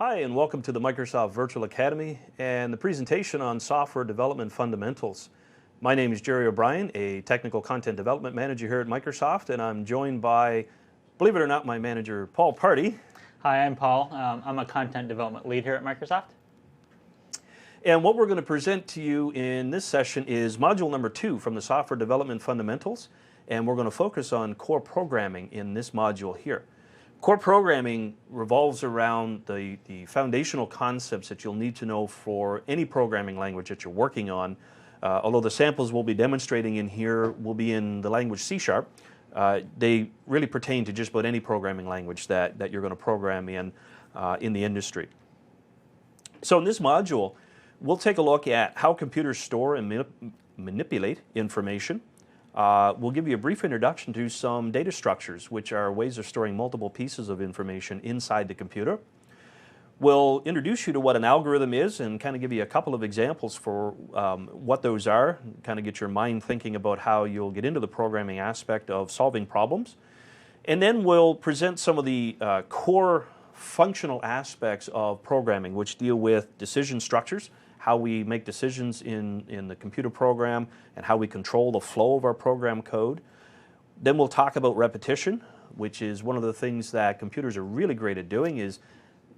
Hi, and welcome to the Microsoft Virtual Academy and the presentation on software development fundamentals. My name is Jerry O'Brien, a technical content development manager here at Microsoft, and I'm joined by, believe it or not, my manager, Paul Party. Hi, I'm Paul. I'm a content development lead here at Microsoft. And what we're going to present to you in this session is module number 2 from the software development fundamentals, and we're going to focus on core programming in this module here. Core programming revolves around the foundational concepts that you'll need to know for any programming language that you're working on. Although the samples we'll be demonstrating in here will be in the language C#, they really pertain to just about any programming language that you're going to program in the industry. So in this module, we'll take a look at how computers store and manipulate information. We'll give you a brief introduction to some data structures, which are ways of storing multiple pieces of information inside the computer. We'll introduce you to what an algorithm is and kind of give you a couple of examples for what those are, kind of get your mind thinking about how you'll get into the programming aspect of solving problems. And then we'll present some of the core functional aspects of programming, which deal with decision structures, how we make decisions in the computer program, and how we control the flow of our program code. Then we'll talk about repetition, which is one of the things that computers are really great at doing, is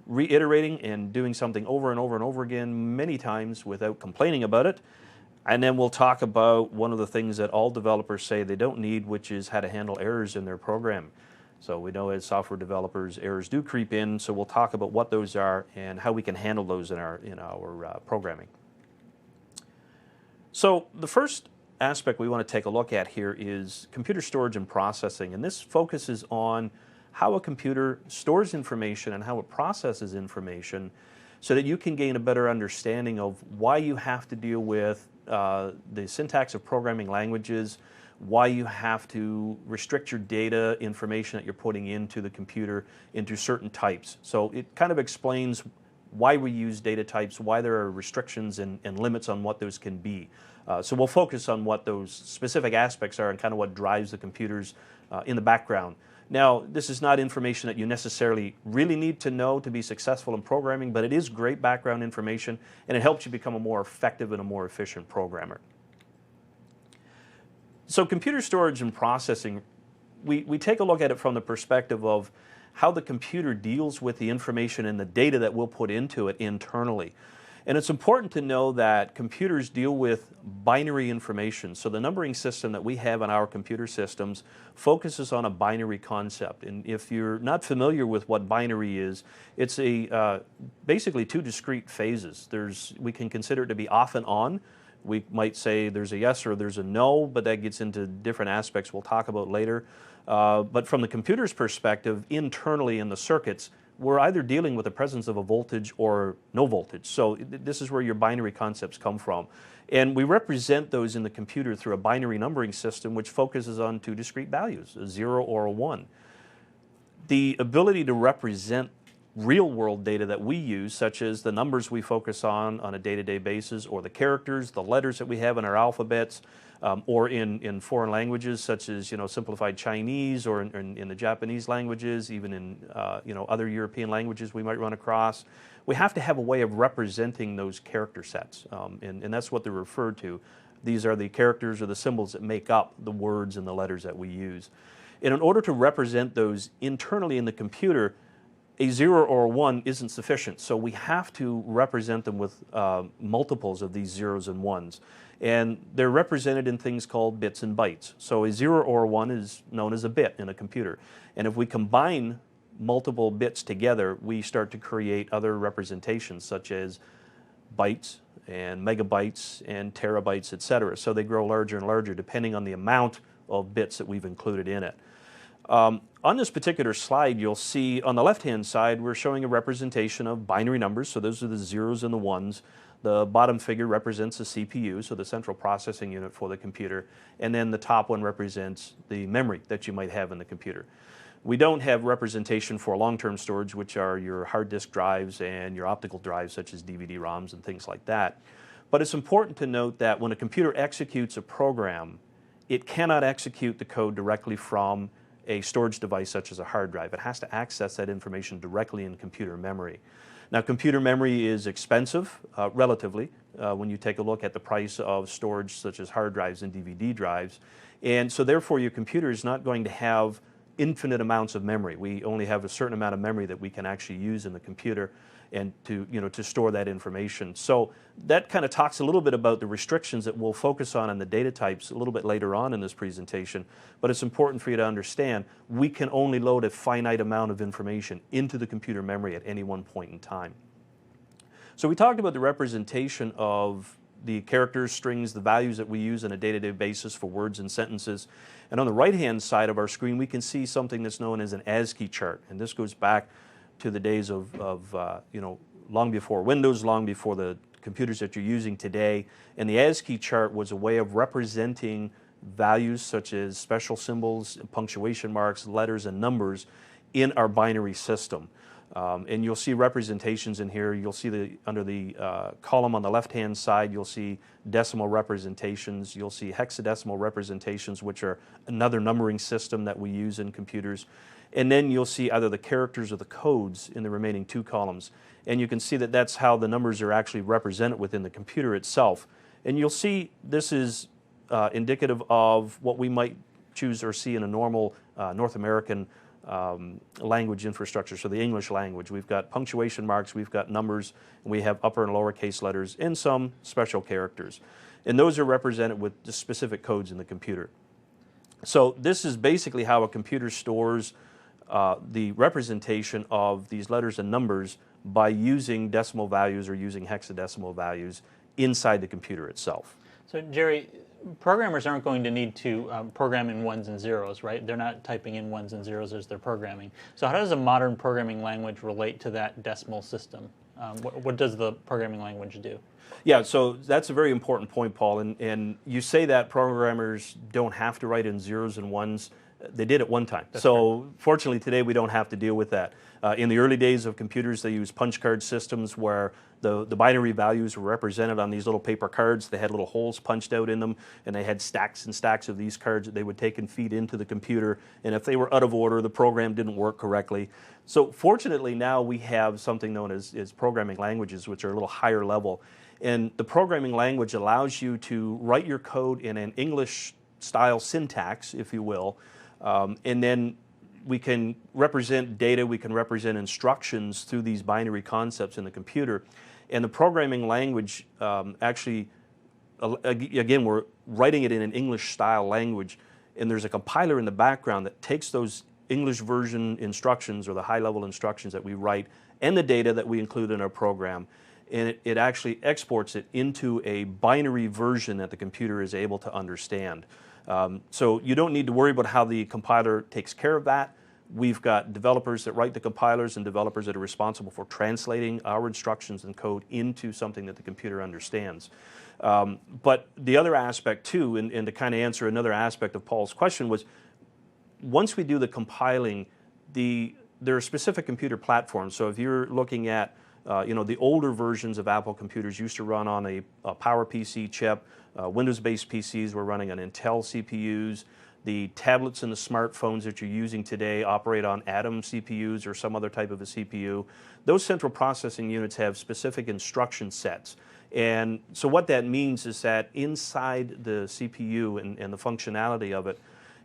reiterating and doing something over and over and over again many times without complaining about it. And then we'll talk about one of the things that all developers say they don't need, which is how to handle errors in their program. So we know as software developers, errors do creep in, so we'll talk about what those are and how we can handle those in our programming. So the first aspect we want to take a look at here is computer storage and processing, and this focuses on how a computer stores information and how it processes information so that you can gain a better understanding of why you have to deal with the syntax of programming languages, why you have to restrict your data information that you're putting into the computer into certain types. So it kind of explains why we use data types, why there are restrictions and limits on what those can be. So we'll focus on what those specific aspects are and kind of what drives the computers in the background. Now, this is not information that you necessarily really need to know to be successful in programming, but it is great background information, and it helps you become a more effective and a more efficient programmer. So computer storage and processing, we take a look at it from the perspective of how the computer deals with the information and the data that we'll put into it internally. And it's important to know that computers deal with binary information. So the numbering system that we have in our computer systems focuses on a binary concept. And if you're not familiar with what binary is, it's basically two discrete phases. We can consider it to be off and on. We might say there's a yes or there's a no, but that gets into different aspects we'll talk about later. But from the computer's perspective, internally in the circuits, we're either dealing with the presence of a voltage or no voltage. So this is where your binary concepts come from. And we represent those in the computer through a binary numbering system which focuses on two discrete values, a 0 or a 1. The ability to represent real-world data that we use, such as the numbers we focus on a day-to-day basis, or the characters, the letters that we have in our alphabets, or in foreign languages such as simplified Chinese, or in the Japanese languages, even in other European languages we might run across. We have to have a way of representing those character sets, and that's what they're referred to. These are the characters or the symbols that make up the words and the letters that we use. And in order to represent those internally in the computer, a 0 or a 1 isn't sufficient, so we have to represent them with multiples of these zeros and ones. And they're represented in things called bits and bytes. So a 0 or a 1 is known as a bit in a computer. And if we combine multiple bits together, we start to create other representations such as bytes and megabytes and terabytes, etc. So they grow larger and larger depending on the amount of bits that we've included in it. On this particular slide, you'll see on the left-hand side, we're showing a representation of binary numbers. So those are the zeros and the ones. The bottom figure represents the CPU, so the central processing unit for the computer. And then the top one represents the memory that you might have in the computer. We don't have representation for long-term storage, which are your hard disk drives and your optical drives, such as DVD-ROMs and things like that. But it's important to note that when a computer executes a program, it cannot execute the code directly from a storage device such as a hard drive. It has to access that information directly in computer memory. Now, computer memory is expensive, relatively, when you take a look at the price of storage such as hard drives and DVD drives. And so therefore your computer is not going to have infinite amounts of memory. We only have a certain amount of memory that we can actually use in the computer and to store that information. So that kind of talks a little bit about the restrictions that we'll focus on in the data types a little bit later on in this presentation. But it's important for you to understand we can only load a finite amount of information into the computer memory at any one point in time. So we talked about the representation of the characters, strings, the values that we use on a day-to-day basis for words and sentences. And on the right-hand side of our screen, we can see something that's known as an ASCII chart. And this goes back to the days of long before Windows, long before the computers that you're using today. And the ASCII chart was a way of representing values such as special symbols, punctuation marks, letters, and numbers in our binary system. And you'll see representations in here. You'll see under the column on the left-hand side, you'll see decimal representations. You'll see hexadecimal representations, which are another numbering system that we use in computers. And then you'll see either the characters or the codes in the remaining two columns. And you can see that that's how the numbers are actually represented within the computer itself. And you'll see this is indicative of what we might choose or see in a normal North American language infrastructure, so the English language. We've got punctuation marks, we've got numbers, and we have upper and lowercase letters and some special characters. And those are represented with the specific codes in the computer. So this is basically how a computer stores the representation of these letters and numbers by using decimal values or using hexadecimal values inside the computer itself. So Jerry, programmers aren't going to need to program in ones and zeros, right? They're not typing in ones and zeros as they're programming. So how does a modern programming language relate to that decimal system? What does the programming language do? Yeah, so that's a very important point, Paul. And you say that programmers don't have to write in zeros and ones. They did at one time. That's so correct. Fortunately today we don't have to deal with that. In the early days of computers, they used punch card systems where the binary values were represented on these little paper cards. They had little holes punched out in them, and they had stacks and stacks of these cards that they would take and feed into the computer. And if they were out of order, the program didn't work correctly. So fortunately now we have something known as programming languages, which are a little higher level. And the programming language allows you to write your code in an English-style syntax, if you will, and then we can represent data, we can represent instructions through these binary concepts in the computer. And the programming language actually, again, we're writing it in an English-style language, and there's a compiler in the background that takes those English version instructions or the high-level instructions that we write and the data that we include in our program, and it actually exports it into a binary version that the computer is able to understand. So you don't need to worry about how the compiler takes care of that. We've got developers that write the compilers and developers that are responsible for translating our instructions and code into something that the computer understands. But the other aspect too, and to kind of answer another aspect of Paul's question, was once we do the compiling, there are specific computer platforms. So if you're looking at the older versions of Apple computers used to run on a PowerPC chip. Windows-based PCs were running on Intel CPUs. The tablets and the smartphones that you're using today operate on Atom CPUs or some other type of a CPU. Those central processing units have specific instruction sets. And so what that means is that inside the CPU and the functionality of it,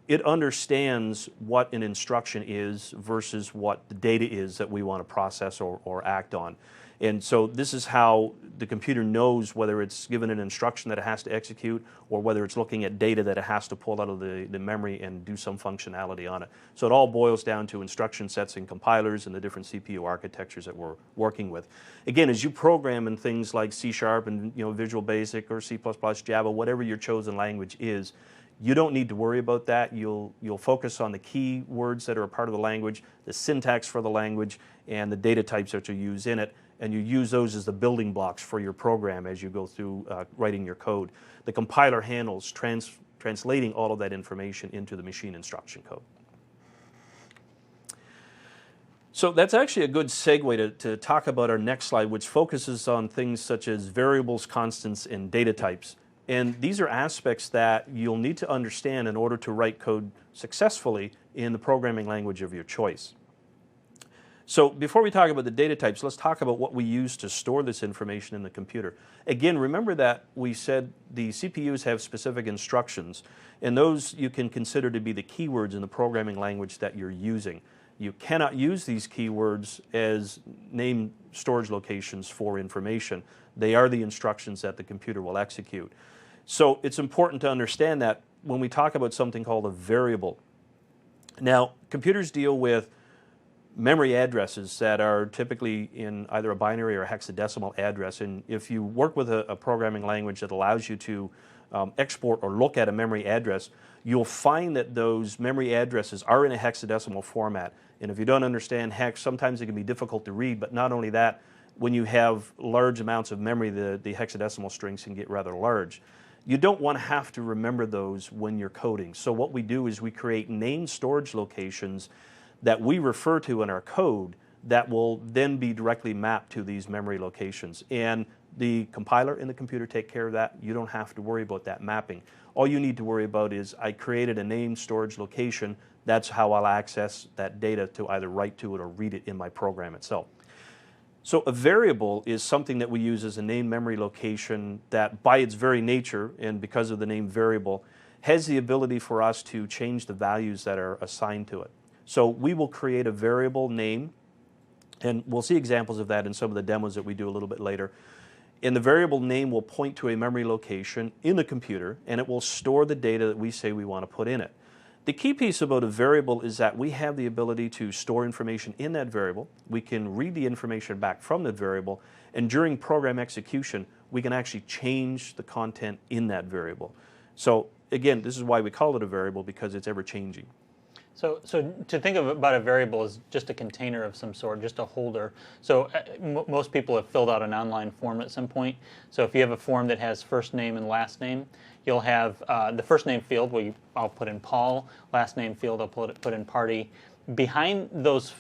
it understands what an instruction is versus what the data is that we want to process or act on. And so this is how the computer knows whether it's given an instruction that it has to execute or whether it's looking at data that it has to pull out of the memory and do some functionality on it. So it all boils down to instruction sets and compilers and the different CPU architectures that we're working with. Again, as you program in things like C# and Visual Basic or C++, Java, whatever your chosen language is, you don't need to worry about that. You'll focus on the key words that are a part of the language, the syntax for the language, and the data types that you use in it, and you use those as the building blocks for your program as you go through writing your code. The compiler handles translating all of that information into the machine instruction code. So that's actually a good segue to talk about our next slide, which focuses on things such as variables, constants, and data types. And these are aspects that you'll need to understand in order to write code successfully in the programming language of your choice. So before we talk about the data types, let's talk about what we use to store this information in the computer. Again, remember that we said the CPUs have specific instructions, and those you can consider to be the keywords in the programming language that you're using. You cannot use these keywords as name storage locations for information. They are the instructions that the computer will execute. So it's important to understand that when we talk about something called a variable. Now, computers deal with memory addresses that are typically in either a binary or a hexadecimal address. And if you work with a programming language that allows you to export or look at a memory address, you'll find that those memory addresses are in a hexadecimal format. And if you don't understand hex, sometimes it can be difficult to read, but not only that, when you have large amounts of memory, the hexadecimal strings can get rather large. You don't want to have to remember those when you're coding. So what we do is we create named storage locations that we refer to in our code that will then be directly mapped to these memory locations. And the compiler and the computer take care of that. You don't have to worry about that mapping. All you need to worry about is I created a named storage location. That's how I'll access that data to either write to it or read it in my program itself. So a variable is something that we use as a named memory location that by its very nature and because of the name variable has the ability for us to change the values that are assigned to it. So we will create a variable name, and we'll see examples of that in some of the demos that we do a little bit later. And the variable name will point to a memory location in the computer, and it will store the data that we say we want to put in it. The key piece about a variable is that we have the ability to store information in that variable. We can read the information back from the variable, and during program execution, we can actually change the content in that variable. So again, this is why we call it a variable, because it's ever changing. So to think about a variable as just a container of some sort, just a holder. So most people have filled out an online form at some point. So if you have a form that has first name and last name, you'll have the first name field where I'll put in Paul, last name field I'll put in Party. Behind those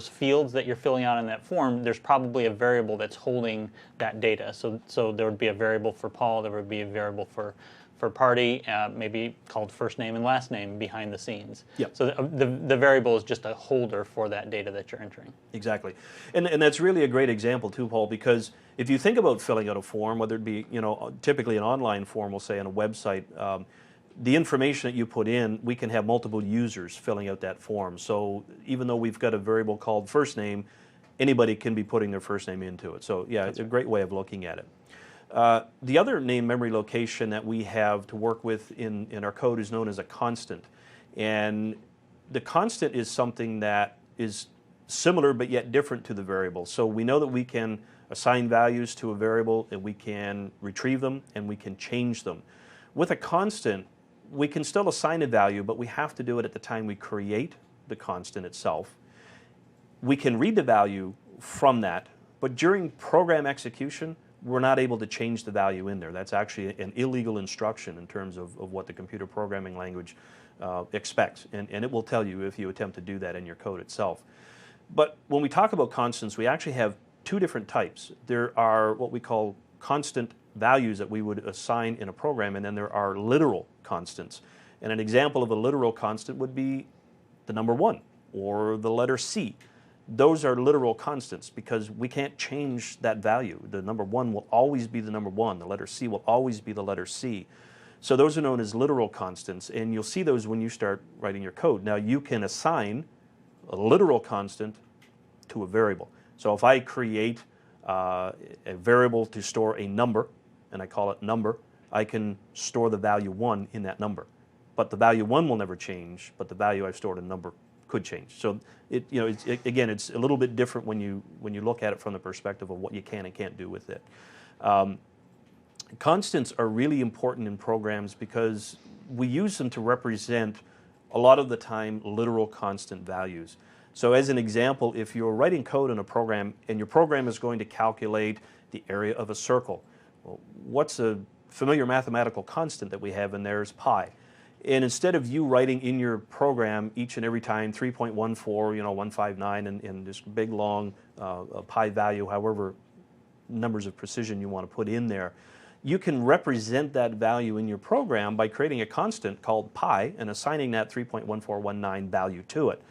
fields that you're filling out in that form, there's probably a variable that's holding that data. So there would be a variable for Paul, there would be a variable for Party, maybe called first name and last name behind the scenes. Yep. So the variable is just a holder for that data that you're entering. Exactly. And that's really a great example too, Paul, because if you think about filling out a form, whether it be, typically an online form, we'll say on a website, the information that you put in, we can have multiple users filling out that form. So even though we've got a variable called first name, anybody can be putting their first name into it. So yeah, it's a great way of looking at it. The other name memory location that we have to work with in our code is known as a constant. And the constant is something that is similar but yet different to the variable. So we know that we can assign values to a variable, and we can retrieve them, and we can change them. With a constant, we can still assign a value, but we have to do it at the time we create the constant itself. We can read the value from that, but during program execution, we're not able to change the value in there. That's actually an illegal instruction in terms of what the computer programming language expects. And it will tell you if you attempt to do that in your code itself. But when we talk about constants, we actually have two different types. There are what we call constant values that we would assign in a program, and then there are literal constants. And an example of a literal constant would be the number 1 or the letter C. Those are literal constants because we can't change that value. The number 1 will always be the number 1. The letter C will always be the letter C. So those are known as literal constants, and you'll see those when you start writing your code. Now you can assign a literal constant to a variable. So if I create a variable to store a number, and I call it number, I can store the value 1 in that number. But the value 1 will never change, but the value I've stored in number could change. So again, it's a little bit different when you look at it from the perspective of what you can and can't do with it. Constants are really important in programs because we use them to represent a lot of the time literal constant values. So as an example, if you're writing code in a program and your program is going to calculate the area of a circle, well, what's a familiar mathematical constant that we have in there is pi. And instead of you writing in your program each and every time 3.14, 159, and this big long pi value, however numbers of precision you want to put in there, you can represent that value in your program by creating a constant called pi and assigning that 3.1419 value to it.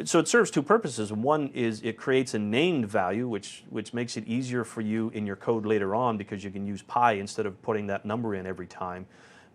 So it serves two purposes. One is it creates a named value, which makes it easier for you in your code later on because you can use pi instead of putting that number in every time.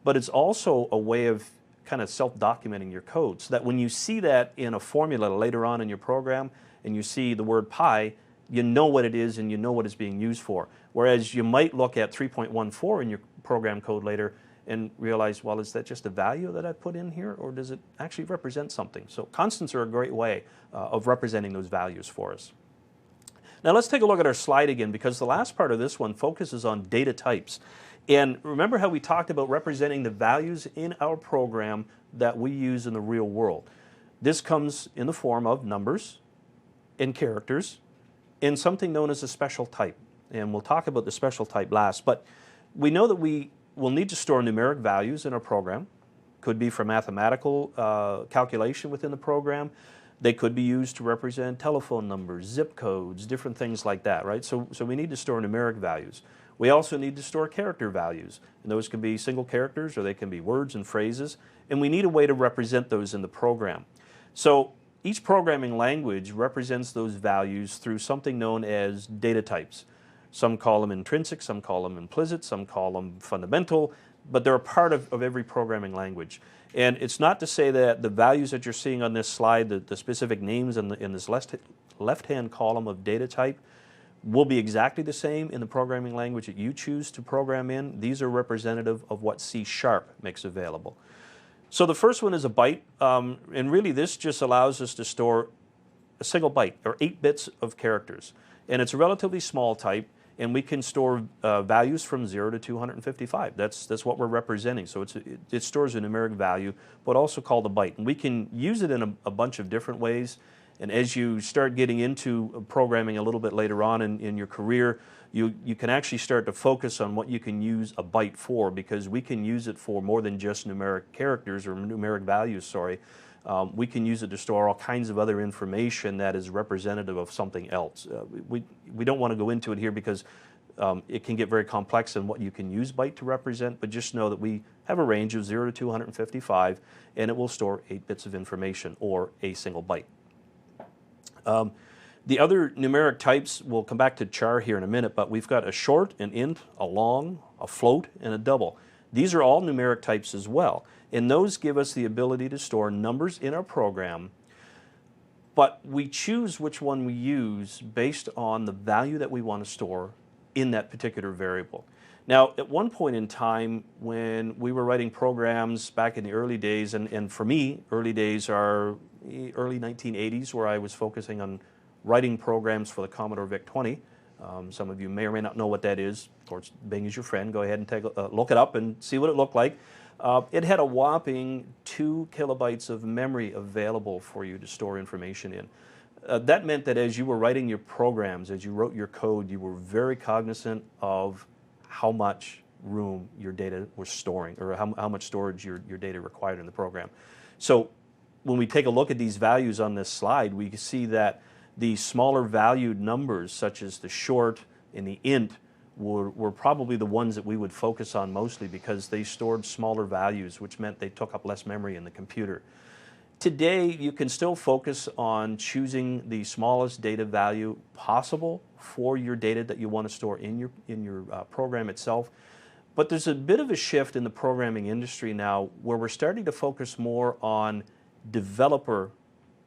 But it's also a way of kind of self-documenting your code so that when you see that in a formula later on in your program and you see the word pi, you know what it is and you know what it's being used for. Whereas you might look at 3.14 in your program code later and realize, well, is that just a value that I put in here, or does it actually represent something? So constants are a great way of representing those values for us. Now let's take a look at our slide again, because the last part of this one focuses on data types. And remember how we talked about representing the values in our program that we use in the real world. This comes in the form of numbers and characters and something known as a special type. And we'll talk about the special type last, but we know that we will need to store numeric values in our program. Could be for mathematical calculation within the program. They could be used to represent telephone numbers, zip codes, different things like that, right? So we need to store numeric values. We also need to store character values, and those can be single characters or they can be words and phrases, and we need a way to represent those in the program. So each programming language represents those values through something known as data types. Some call them intrinsic, some call them implicit, some call them fundamental, but they're a part of every programming language. And it's not to say that the values that you're seeing on this slide, the specific names in this left-hand column of data type, will be exactly the same in the programming language that you choose to program in. These are representative of what C# makes available. So the first one is a byte, and really this just allows us to store a single byte, or 8 bits of characters. And it's a relatively small type, and we can store values from 0 to 255. That's what we're representing. So it stores a numeric value, but also called a byte. And we can use it in a bunch of different ways. And as you start getting into programming a little bit later on in your career, you can actually start to focus on what you can use a byte for, because we can use it for more than just numeric characters or numeric values, sorry. We can use it to store all kinds of other information that is representative of something else. We don't want to go into it here because it can get very complex in what you can use byte to represent, but just know that we have a range of 0 to 255, and it will store 8 bits of information, or a single byte. The other numeric types, we'll come back to char here in a minute, but we've got a short, an int, a long, a float, and a double. These are all numeric types as well, and those give us the ability to store numbers in our program, but we choose which one we use based on the value that we want to store in that particular variable. Now, at one point in time when we were writing programs back in the early days, and for me, early days are early 1980s, where I was focusing on writing programs for the Commodore VIC-20. Some of you may or may not know what that is. Of course, Bing is your friend. Go ahead and look it up and see what it looked like. It had a whopping 2 kilobytes of memory available for you to store information in. That meant that as you were writing your programs, as you wrote your code, you were very cognizant of how much room your data was storing, or how much storage your data required in the program. So when we take a look at these values on this slide, we can see that the smaller valued numbers, such as the short and the int, were probably the ones that we would focus on mostly, because they stored smaller values, which meant they took up less memory in the computer. Today, you can still focus on choosing the smallest data value possible for your data that you want to store in your program itself. But there's a bit of a shift in the programming industry now, where we're starting to focus more on developer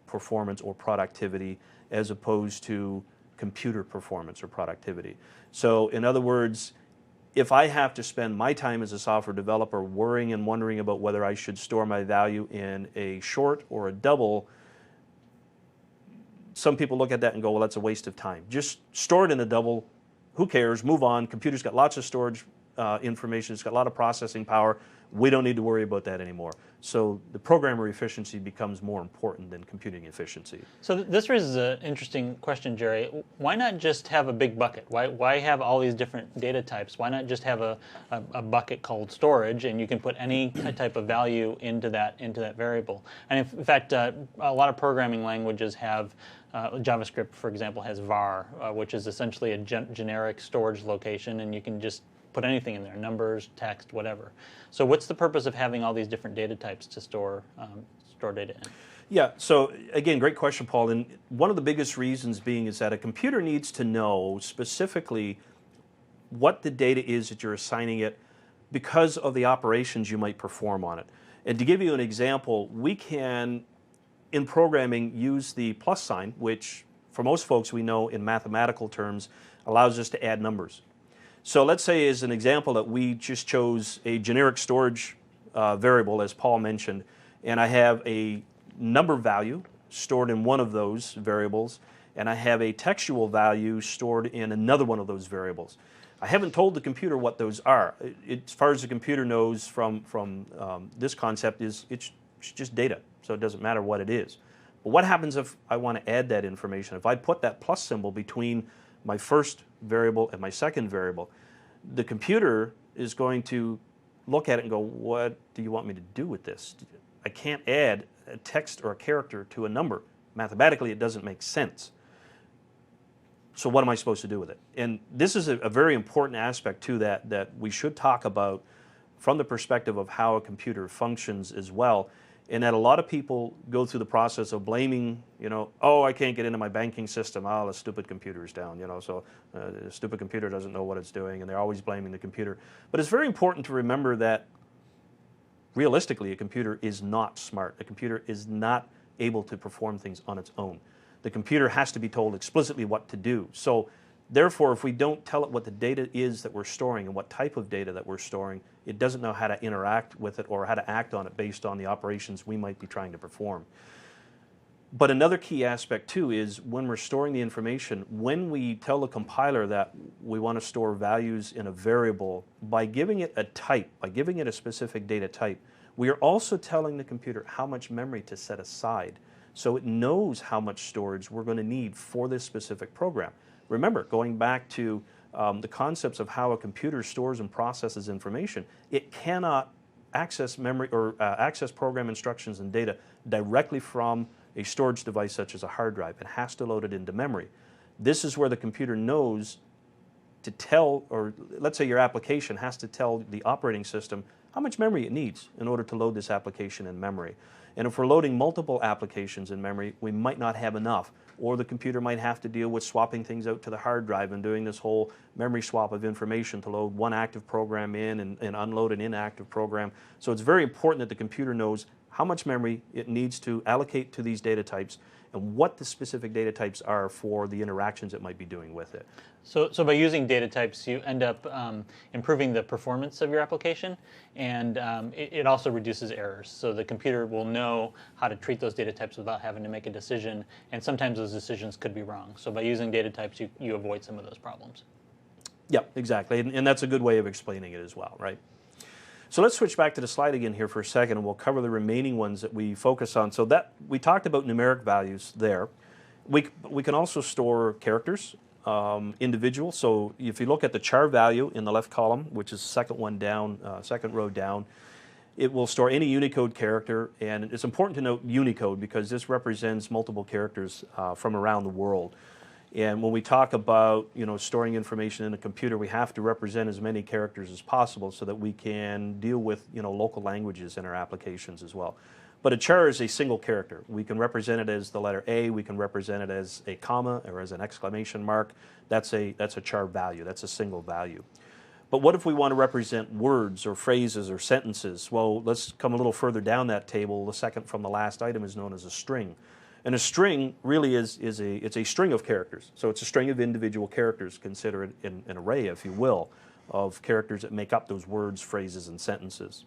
performance or productivity as opposed to computer performance or productivity. So in other words, if I have to spend my time as a software developer worrying and wondering about whether I should store my value in a short or a double, some people look at that and go, well, that's a waste of time. Just store it in a double. Who cares? Move on. Computer's got lots of storage information. It's got a lot of processing power. We don't need to worry about that anymore. So the programmer efficiency becomes more important than computing efficiency. So this raises an interesting question, Jerry. Why not just have a big bucket? Why have all these different data types? Why not just have a bucket called storage, and you can put any type of value into that variable? And in fact, a lot of programming languages have JavaScript, for example, has var, which is essentially a generic storage location, and you can just put anything in there, numbers, text, whatever. So what's the purpose of having all these different data types to store data in? Yeah, so again, great question, Paul. And one of the biggest reasons being is that a computer needs to know specifically what the data is that you're assigning it because of the operations you might perform on it. And to give you an example, we can, in programming, use the plus sign, which for most folks we know in mathematical terms allows us to add numbers. So let's say as an example that we just chose a generic storage variable, as Paul mentioned, and I have a number value stored in one of those variables, and I have a textual value stored in another one of those variables. I haven't told the computer what those are. As far as the computer knows from this concept is it's just data, so it doesn't matter what it is. But what happens if I want to add that information? If I put that plus symbol between my first variable and my second variable, the computer is going to look at it and go, what do you want me to do with this? I can't add a text or a character to a number. Mathematically, it doesn't make sense. So what am I supposed to do with it? And this is a very important aspect to that we should talk about from the perspective of how a computer functions as well. And that a lot of people go through the process of blaming, oh, I can't get into my banking system. Oh, the stupid computer is down, so the stupid computer doesn't know what it's doing, and they're always blaming the computer. But it's very important to remember that realistically, a computer is not smart. A computer is not able to perform things on its own. The computer has to be told explicitly what to do. So therefore, if we don't tell it what the data is that we're storing and what type of data that we're storing, it doesn't know how to interact with it or how to act on it based on the operations we might be trying to perform. But another key aspect too is when we're storing the information, when we tell the compiler that we want to store values in a variable, by giving it a type, by giving it a specific data type, we are also telling the computer how much memory to set aside. So it knows how much storage we're going to need for this specific program. Remember, going back to the concepts of how a computer stores and processes information, it cannot access memory or access program instructions and data directly from a storage device such as a hard drive. It has to load it into memory. This is where the computer knows to tell, or let's say your application has to tell the operating system how much memory it needs in order to load this application in memory. And if we're loading multiple applications in memory, we might not have enough, or the computer might have to deal with swapping things out to the hard drive and doing this whole memory swap of information to load one active program in and unload an inactive program. So it's very important that the computer knows how much memory it needs to allocate to these data types and what the specific data types are for the interactions it might be doing with it. So by using data types, you end up improving the performance of your application, and it also reduces errors. So the computer will know how to treat those data types without having to make a decision, and sometimes those decisions could be wrong. So by using data types, you avoid some of those problems. Yeah, exactly, and that's a good way of explaining it as well, right? So let's switch back to the slide again here for a second, and we'll cover the remaining ones that we focus on. So that we talked about numeric values there. We can also store characters, individual. So if you look at the char value in the left column, which is the second one down, second row down, it will store any Unicode character, and it's important to note Unicode because this represents multiple characters from around the world. And when we talk about storing information in a computer, we have to represent as many characters as possible so that we can deal with local languages in our applications as well. But a char is a single character. We can represent it as the letter A. We can represent it as a comma or as an exclamation mark. That's a char value. That's a single value. But what if we want to represent words or phrases or sentences? Well, let's come a little further down that table. The second from the last item is known as a string. And a string really is a string of characters. So it's a string of individual characters. Consider it an array, if you will, of characters that make up those words, phrases, and sentences.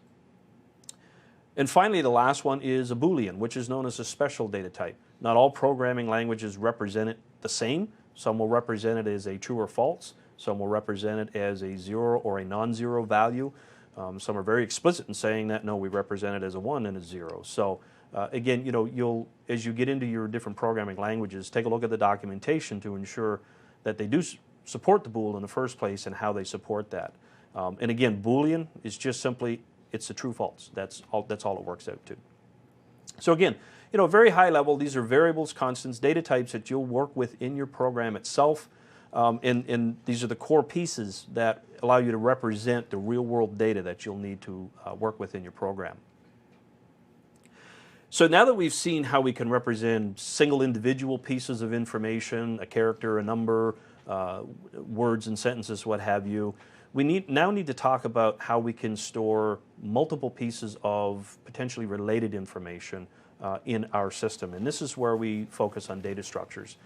And finally, the last one is a Boolean, which is known as a special data type. Not all programming languages represent it the same. Some will represent it as a true or false. Some will represent it as a 0 or a non-zero value. Some are very explicit in saying that, no, we represent it as a 1 and a 0. So again, you'll, as you get into your different programming languages, take a look at the documentation to ensure that they do support the bool in the first place and how they support that. And again, Boolean is just simply, it's a true-false. That's all it works out to. So again, very high level, these are variables, constants, data types that you'll work with in your program itself. And these are the core pieces that allow you to represent the real-world data that you'll need to work with in your program. So now that we've seen how we can represent single individual pieces of information, a character, a number, words and sentences, what have you, we now need to talk about how we can store multiple pieces of potentially related information in our system. And this is where we focus on data structures.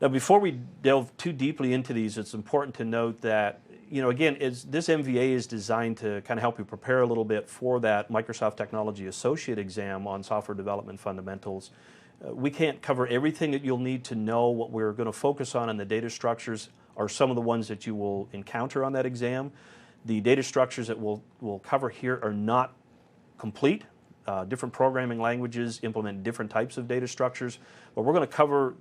Now, before we delve too deeply into these, it's important to note that, again, this MVA is designed to kind of help you prepare a little bit for that Microsoft Technology Associate exam on software development fundamentals. We can't cover everything that you'll need to know. What we're going to focus on in the data structures are some of the ones that you will encounter on that exam. The data structures that we'll cover here are not complete. Different programming languages implement different types of data structures, but we're going to cover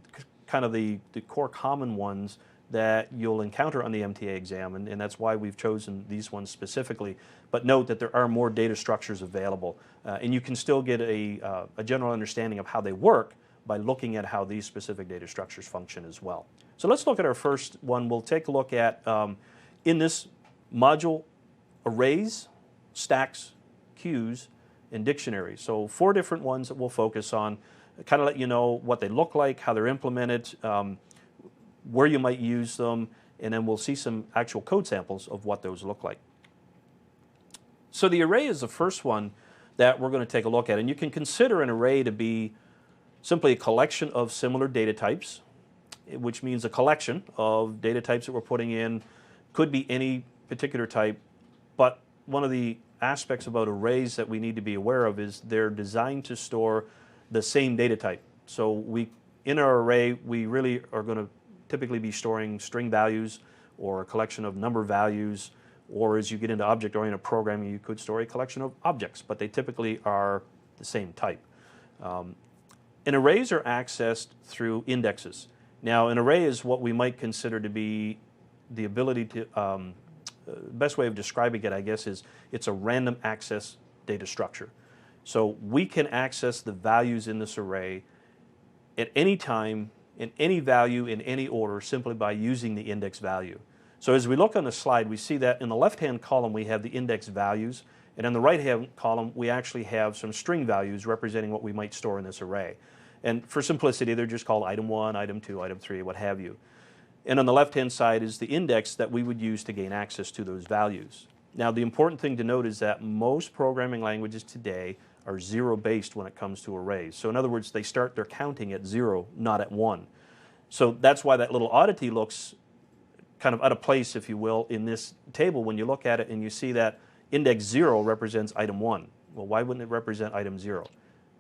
kind of the core common ones that you'll encounter on the MTA exam, and that's why we've chosen these ones specifically. But note that there are more data structures available, and you can still get a general understanding of how they work by looking at how these specific data structures function as well. So let's look at our first one. We'll take a look at, in this module, arrays, stacks, queues, and dictionaries. So 4 different ones that we'll focus on, kind of let you know what they look like, how they're implemented, where you might use them, and then we'll see some actual code samples of what those look like. So the array is the first one that we're going to take a look at, and you can consider an array to be simply a collection of similar data types, which means a collection of data types that we're putting in. Could be any particular type, but one of the aspects about arrays that we need to be aware of is they're designed to store the same data type. So in our array, we really are going to typically be storing string values or a collection of number values, or as you get into object-oriented programming, you could store a collection of objects, but they typically are the same type. And arrays are accessed through indexes. Now, an array is what we might consider to be the ability to, best way of describing it, I guess, is it's a random access data structure. So we can access the values in this array at any time, in any value, in any order, simply by using the index value. So as we look on the slide, we see that in the left-hand column we have the index values, and in the right-hand column we actually have some string values representing what we might store in this array. And for simplicity, they're just called item 1, item 2, item 3, what have you. And on the left-hand side is the index that we would use to gain access to those values. Now, the important thing to note is that most programming languages today are zero-based when it comes to arrays. So in other words, they start their counting at 0, not at 1. So that's why that little oddity looks kind of out of place, if you will, in this table when you look at it and you see that index 0 represents item 1. Well, why wouldn't it represent item 0?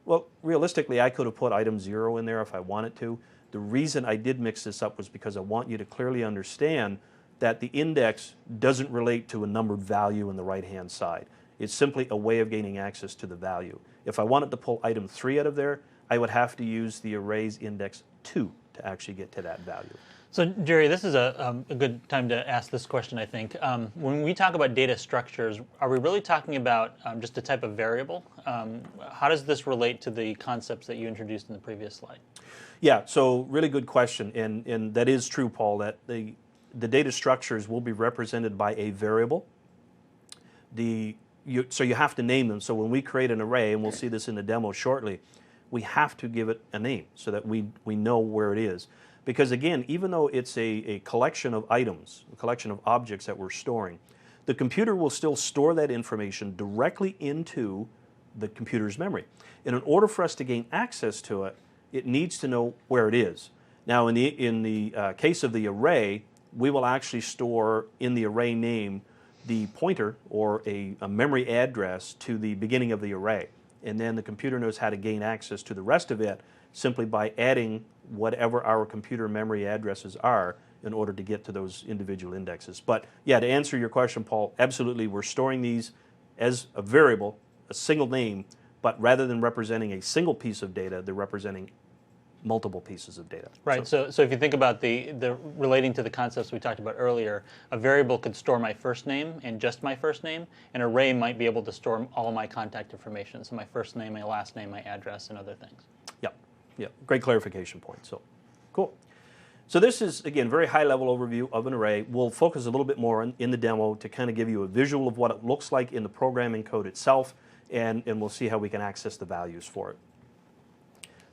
Well, realistically, I could have put item 0 in there if I wanted to. The reason I did mix this up was because I want you to clearly understand that the index doesn't relate to a numbered value in the right-hand side. It's simply a way of gaining access to the value. If I wanted to pull item 3 out of there, I would have to use the array's index 2 to actually get to that value. So, Jerry, this is a good time to ask this question, I think. When we talk about data structures, are we really talking about just a type of variable? How does this relate to the concepts that you introduced in the previous slide? Yeah, so really good question, and that is true, Paul, that the data structures will be represented by a variable. So you have to name them. So when we create an array, and we'll see this in the demo shortly, we have to give it a name so that we know where it is. Because again, even though it's a collection of items, a collection of objects that we're storing, the computer will still store that information directly into the computer's memory. And in order for us to gain access to it, it needs to know where it is. Now, in the case of the array, we will actually store in the array name the pointer or a memory address to the beginning of the array. And then the computer knows how to gain access to the rest of it simply by adding whatever our computer memory addresses are in order to get to those individual indexes. But yeah, to answer your question, Paul, absolutely, we're storing these as a variable, a single name, but rather than representing a single piece of data, they're representing multiple pieces of data. Right, so if you think about the relating to the concepts we talked about earlier, a variable could store my first name and just my first name. An array might be able to store all my contact information, so my first name, my last name, my address, and other things. Yeah, great clarification point. So, cool. So this is, again, very high-level overview of an array. We'll focus a little bit more in the demo to kind of give you a visual of what it looks like in the programming code itself, and we'll see how we can access the values for it.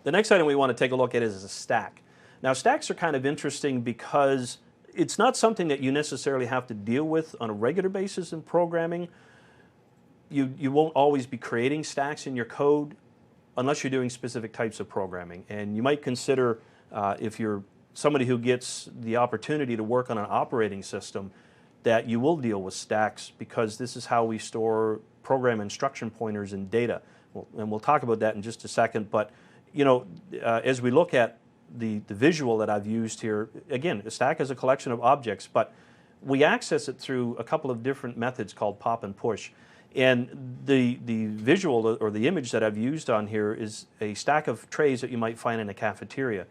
The next item we want to take a look at is a stack. Now, stacks are kind of interesting because it's not something that you necessarily have to deal with on a regular basis in programming. You won't always be creating stacks in your code unless you're doing specific types of programming. And you might consider, if you're somebody who gets the opportunity to work on an operating system, that you will deal with stacks, because this is how we store program instruction pointers and data. And we'll talk about that in just a second. But you know, as we look at the visual that I've used here, again, a stack is a collection of objects, but we access it through a couple of different methods called pop and push. And the visual or the image that I've used on here is a stack of trays that you might find in a cafeteria.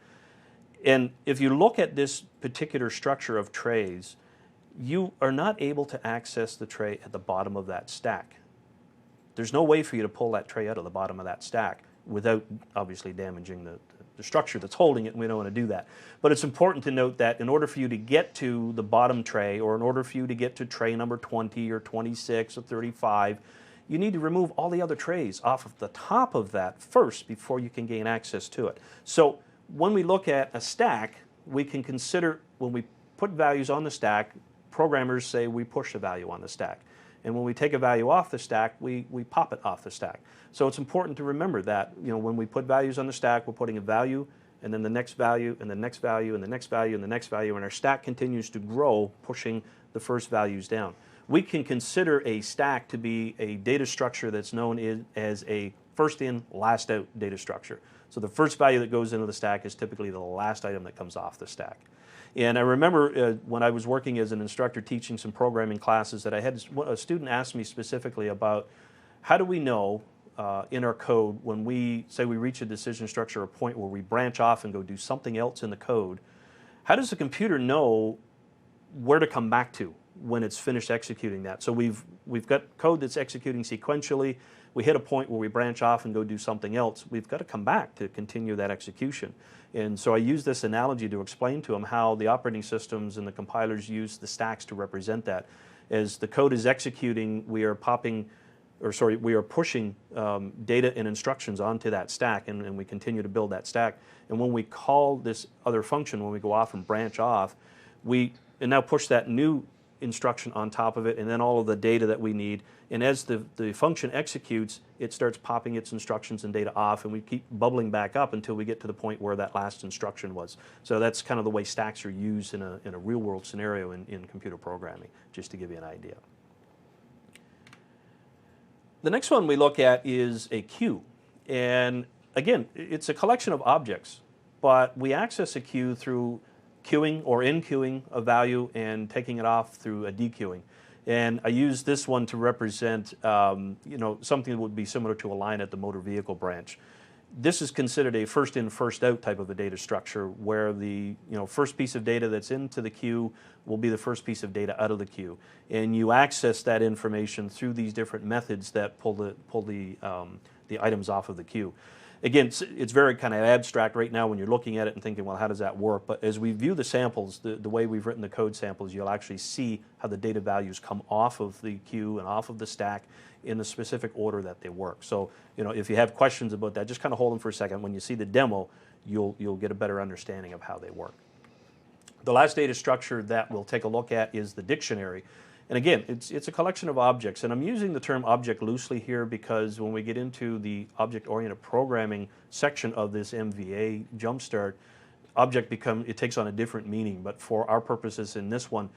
And if you look at this particular structure of trays, you are not able to access the tray at the bottom of that stack. There's no way for you to pull that tray out of the bottom of that stack without obviously damaging the structure that's holding it, and we don't want to do that. But it's important to note that in order for you to get to the bottom tray, or in order for you to get to tray number 20 or 26 or 35, you need to remove all the other trays off of the top of that first before you can gain access to it. So when we look at a stack, we can consider, when we put values on the stack, programmers say we push a value on the stack. And when we take a value off the stack, we pop it off the stack. So it's important to remember that, you know, when we put values on the stack, we're putting a value, and then the next value, and the next value, and the next value, and the next value, and our stack continues to grow, pushing the first values down. We can consider a stack to be a data structure that's known as a first in, last out data structure. So the first value that goes into the stack is typically the last item that comes off the stack. And I remember when I was working as an instructor teaching some programming classes, that I had a student ask me specifically about how do we know in our code, when we say we reach a decision structure, a point where we branch off and go do something else in the code, how does the computer know where to come back to when it's finished executing that? So we've got code that's executing sequentially. We hit a point where we branch off and go do something else. We've got to come back to continue that execution. And so I use this analogy to explain to them how the operating systems and the compilers use the stacks to represent that. As the code is executing, we are pushing data and instructions onto that stack, and we continue to build that stack. And when we call this other function, when we go off and branch off, we now push that new instruction on top of it, and then all of the data that we need. And as the function executes, it starts popping its instructions and data off, and we keep bubbling back up until we get to the point where that last instruction was. So that's kind of the way stacks are used in a real-world scenario in computer programming, just to give you an idea. The next one we look at is a queue. And again, it's a collection of objects, but we access a queue through queuing or in-queuing a value and taking it off through a dequeuing. And I use this one to represent you know, something that would be similar to a line at the motor vehicle branch. This is considered a first in, first out type of a data structure, where the first piece of data that's into the queue will be the first piece of data out of the queue. And you access that information through these different methods that pull the items off of the queue. Again, it's very kind of abstract right now when you're looking at it and thinking, well, how does that work? But as we view the samples, the way we've written the code samples, you'll actually see how the data values come off of the queue and off of the stack in the specific order that they work. So, if you have questions about that, just kind of hold them for a second. When you see the demo, you'll get a better understanding of how they work. The last data structure that we'll take a look at is the dictionary. And again, it's a collection of objects, and I'm using the term object loosely here because when we get into the object-oriented programming section of this MVA Jumpstart, it takes on a different meaning. But for our purposes in this one,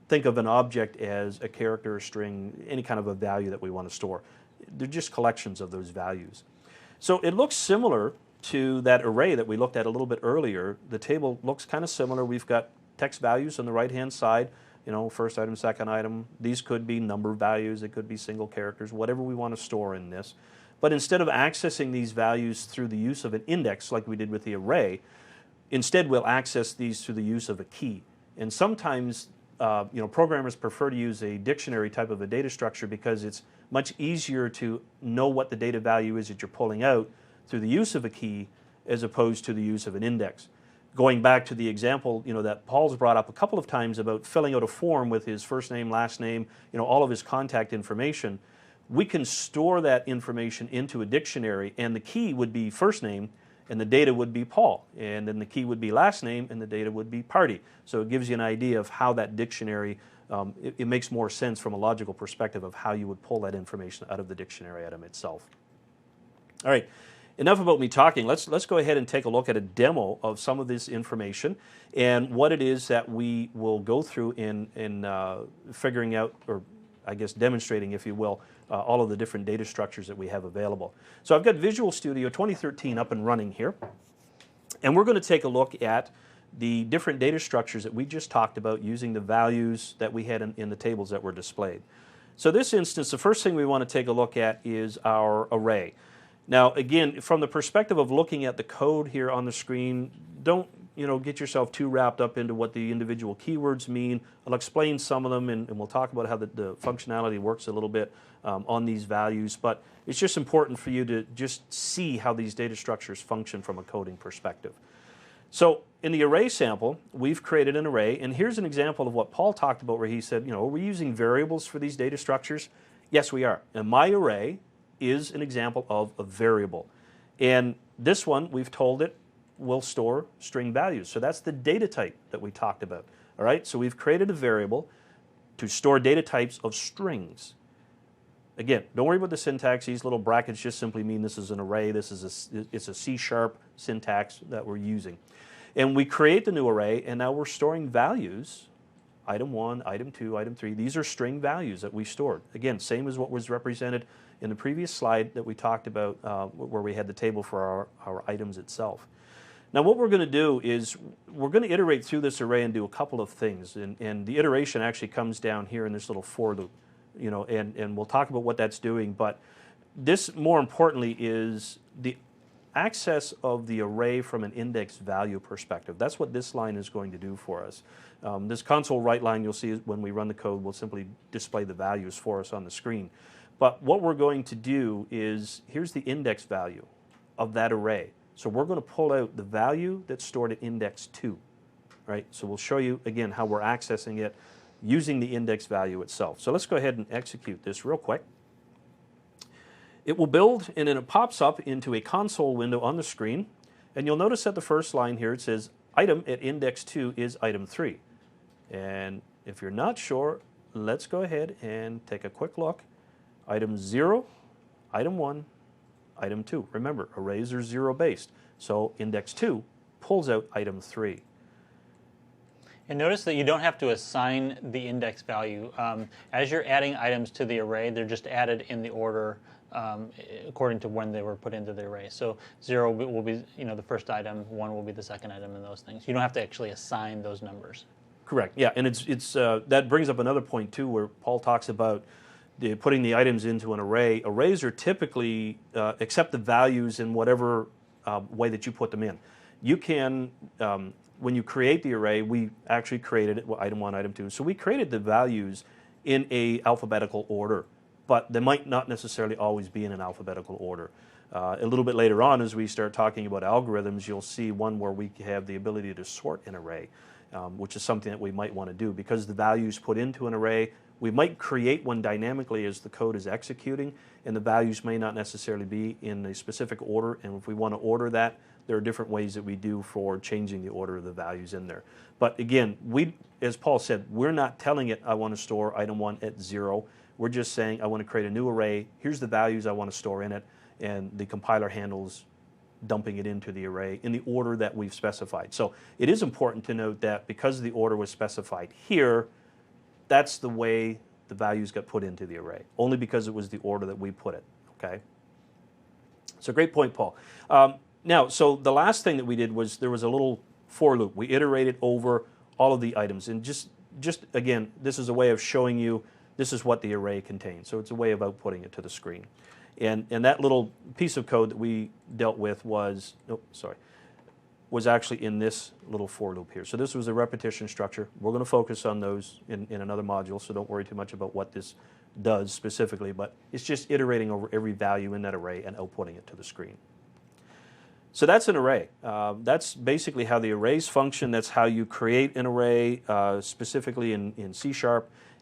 think of an object as a character, a string, any kind of a value that we want to store. They're just collections of those values. So it looks similar to that array that we looked at a little bit earlier. The table looks kind of similar. We've got text values on the right-hand side. First item, second item. These could be number values, it could be single characters, whatever we want to store in this. But instead of accessing these values through the use of an index like we did with the array, instead we'll access these through the use of a key. And sometimes programmers prefer to use a dictionary type of a data structure because it's much easier to know what the data value is that you're pulling out through the use of a key as opposed to the use of an index. Going back to the example, that Paul's brought up a couple of times about filling out a form with his first name, last name, all of his contact information. we can store that information into a dictionary, and the key would be first name, and the data would be Paul, and then the key would be last name, and the data would be Party. So it gives you an idea of how that dictionary, it makes more sense from a logical perspective of how you would pull that information out of the dictionary item itself. All right, enough about me talking. Let's go ahead and take a look at a demo of some of this information and what it is that we will go through in figuring out, or I guess demonstrating, if you will, all of the different data structures that we have available. So I've got Visual Studio 2013 up and running here, and we're going to take a look at the different data structures that we just talked about using the values that we had in the tables that were displayed. So this instance, the first thing we want to take a look at is our array. Now again, from the perspective of looking at the code here on the screen, don't get yourself too wrapped up into what the individual keywords mean. I'll explain some of them, and we'll talk about how the functionality works a little bit on these values, but it's just important for you to just see how these data structures function from a coding perspective. So in the array sample, we've created an array, and here's an example of what Paul talked about where he said, are we using variables for these data structures? Yes, we are. And my array is an example of a variable. And this one, we've told it, will store string values. So that's the data type that we talked about. All right, so we've created a variable to store data types of strings. Again, don't worry about the syntax. These little brackets just simply mean this is an array. It's a C# syntax that we're using. And we create the new array, and now we're storing values, item 1, item 2, item 3. These are string values that we stored. Again, same as what was represented in the previous slide that we talked about where we had the table for our items itself. Now what we're going to do is we're going to iterate through this array and do a couple of things, and the iteration actually comes down here in this little for loop, and we'll talk about what that's doing, but this more importantly is the access of the array from an index value perspective. That's what this line is going to do for us. This console write line you'll see when we run the code will simply display the values for us on the screen. But what we're going to do is, here's the index value of that array. So we're going to pull out the value that's stored at index 2, right? So we'll show you again how we're accessing it using the index value itself. So let's go ahead and execute this real quick. It will build, and then it pops up into a console window on the screen, and you'll notice at the first line here it says item at index 2 is item 3. And if you're not sure, let's go ahead and take a quick look. Item 0, item 1, item 2. Remember, arrays are 0 based, so index 2 pulls out item 3. And notice that you don't have to assign the index value. As you're adding items to the array, they're just added in the order according to when they were put into the array. So 0 will be the first item, 1 will be the second item, and those things. You don't have to actually assign those numbers. Correct. Yeah, and it's that brings up another point too, where Paul talks about putting the items into an array. Arrays are typically accept the values in whatever way that you put them in. You can, when you create the array, we actually created it, item 1, item 2. So we created the values in a alphabetical order, but they might not necessarily always be in an alphabetical order. A little bit later on, as we start talking about algorithms, you'll see one where we have the ability to sort an array, which is something that we might want to do. Because the values put into an array, we might create one dynamically as the code is executing, and the values may not necessarily be in a specific order, and if we want to order that, there are different ways that we do for changing the order of the values in there. But again, as Paul said, we're not telling it I want to store item 1 at 0. We're just saying I want to create a new array, here's the values I want to store in it, and the compiler handles dumping it into the array in the order that we've specified. So it is important to note that because the order was specified here, that's the way the values got put into the array, only because it was the order that we put it, okay? So great point, Paul. Now, so the last thing that we did was there was a little for loop. We iterated over all of the items, and just again, this is a way of showing you this is what the array contains. So it's a way of outputting it to the screen. And that little piece of code that we dealt with was actually in this little for loop here. So this was a repetition structure. We're going to focus on those in another module, so don't worry too much about what this does specifically, but it's just iterating over every value in that array and outputting it to the screen. So that's an array. That's basically how the arrays function. That's how you create an array, specifically in C#.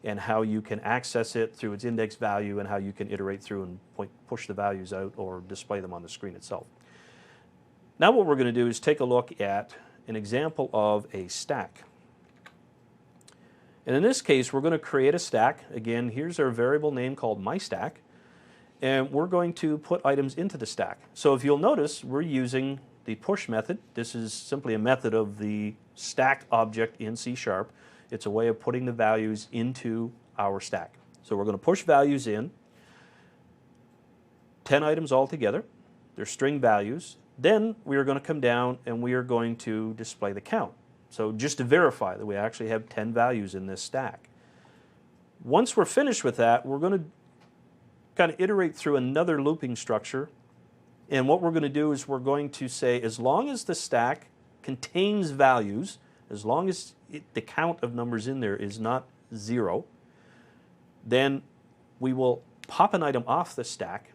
and how you can access it through its index value and how you can iterate through and push the values out or display them on the screen itself. Now what we're going to do is take a look at an example of a stack. And in this case, we're going to create a stack. Again, here's our variable name called myStack, and we're going to put items into the stack. So if you'll notice, we're using the push method. This is simply a method of the stack object in C#. It's a way of putting the values into our stack. So we're going to push values in, 10 items altogether. They're string values. Then we are going to come down and we are going to display the count. So just to verify that we actually have 10 values in this stack. Once we're finished with that, we're going to kind of iterate through another looping structure. And what we're going to do is we're going to say, as long as the stack contains values, as long as the count of numbers in there is not 0, then we will pop an item off the stack.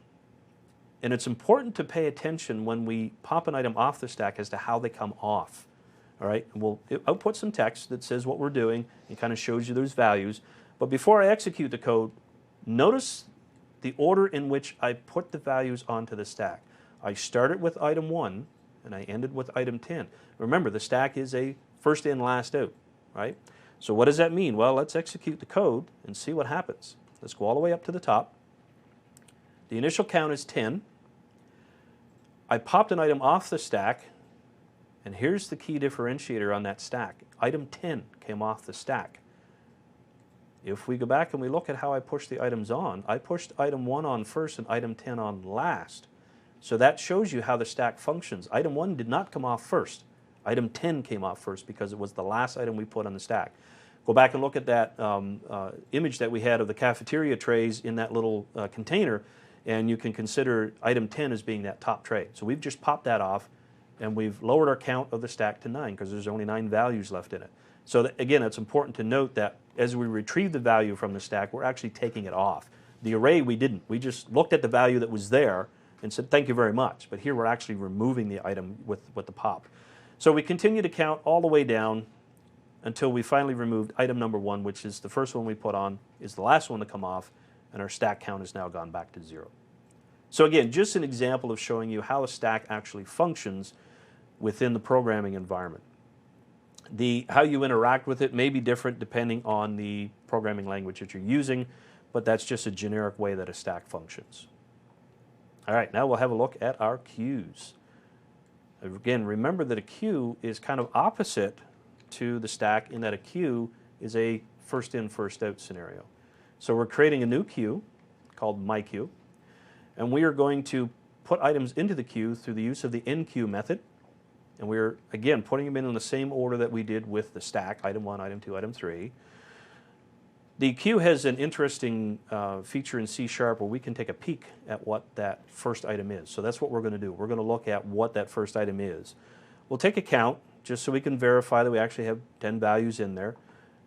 And it's important to pay attention when we pop an item off the stack as to how they come off. All right, and we'll output some text that says what we're doing and kind of shows you those values. But before I execute the code, notice the order in which I put the values onto the stack. I started with item 1 and I ended with item 10. Remember, the stack is a first in, last out, right? So what does that mean? Well, let's execute the code and see what happens. Let's go all the way up to the top. The initial count is 10. I popped an item off the stack, and here's the key differentiator on that stack. Item 10 came off the stack. If we go back and we look at how I pushed the items on, I pushed item 1 on first and item 10 on last. So that shows you how the stack functions. Item 1 did not come off first. Item 10 came off first because it was the last item we put on the stack. Go back and look at that image that we had of the cafeteria trays in that little container, and you can consider item 10 as being that top tray. So we've just popped that off, and we've lowered our count of the stack to 9 because there's only 9 values left in it. So that, again, it's important to note that as we retrieve the value from the stack, we're actually taking it off. The array, we didn't. We just looked at the value that was there and said, thank you very much. But here we're actually removing the item with the pop. So we continue to count all the way down until we finally removed item number 1, which is the first one we put on, is the last one to come off, and our stack count has now gone back to 0. So again, just an example of showing you how a stack actually functions within the programming environment. How you interact with it may be different depending on the programming language that you're using, but that's just a generic way that a stack functions. All right, now we'll have a look at our queues. Again, remember that a queue is kind of opposite to the stack in that a queue is a first in, first out scenario. So we're creating a new queue called myQueue, and we are going to put items into the queue through the use of the enqueue method. And we're, again, putting them in the same order that we did with the stack, item 1, item 2, item 3. The queue has an interesting feature in C# where we can take a peek at what that first item is. So that's what we're going to do. We're going to look at what that first item is. We'll take a count just so we can verify that we actually have 10 values in there.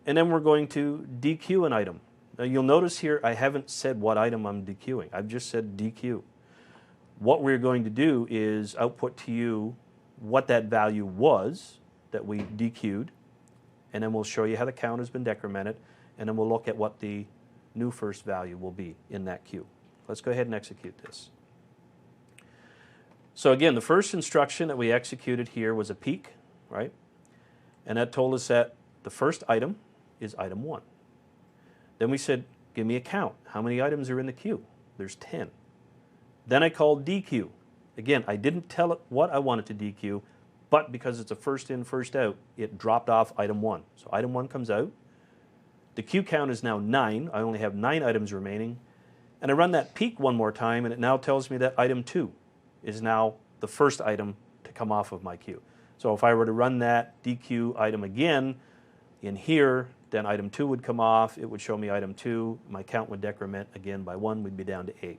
And then we're going to dequeue an item. Now you'll notice here I haven't said what item I'm dequeuing. I've just said dequeue. What we're going to do is output to you what that value was that we dequeued, and then we'll show you how the count has been decremented, and then we'll look at what the new first value will be in that queue. Let's go ahead and execute this. So again, the first instruction that we executed here was a peek, right? And that told us that the first item is item 1. Then we said, give me a count. How many items are in the queue? There's 10. Then I called dequeue. Again, I didn't tell it what I wanted to dequeue, but because it's a first in, first out, it dropped off item 1. So item 1 comes out. The queue count is now 9. I only have 9 items remaining. And I run that peek one more time, and it now tells me that item 2 is now the first item to come off of my queue. So if I were to run that dequeue item again in here, then item 2 would come off. It would show me item 2. My count would decrement again by 1. We'd be down to 8. All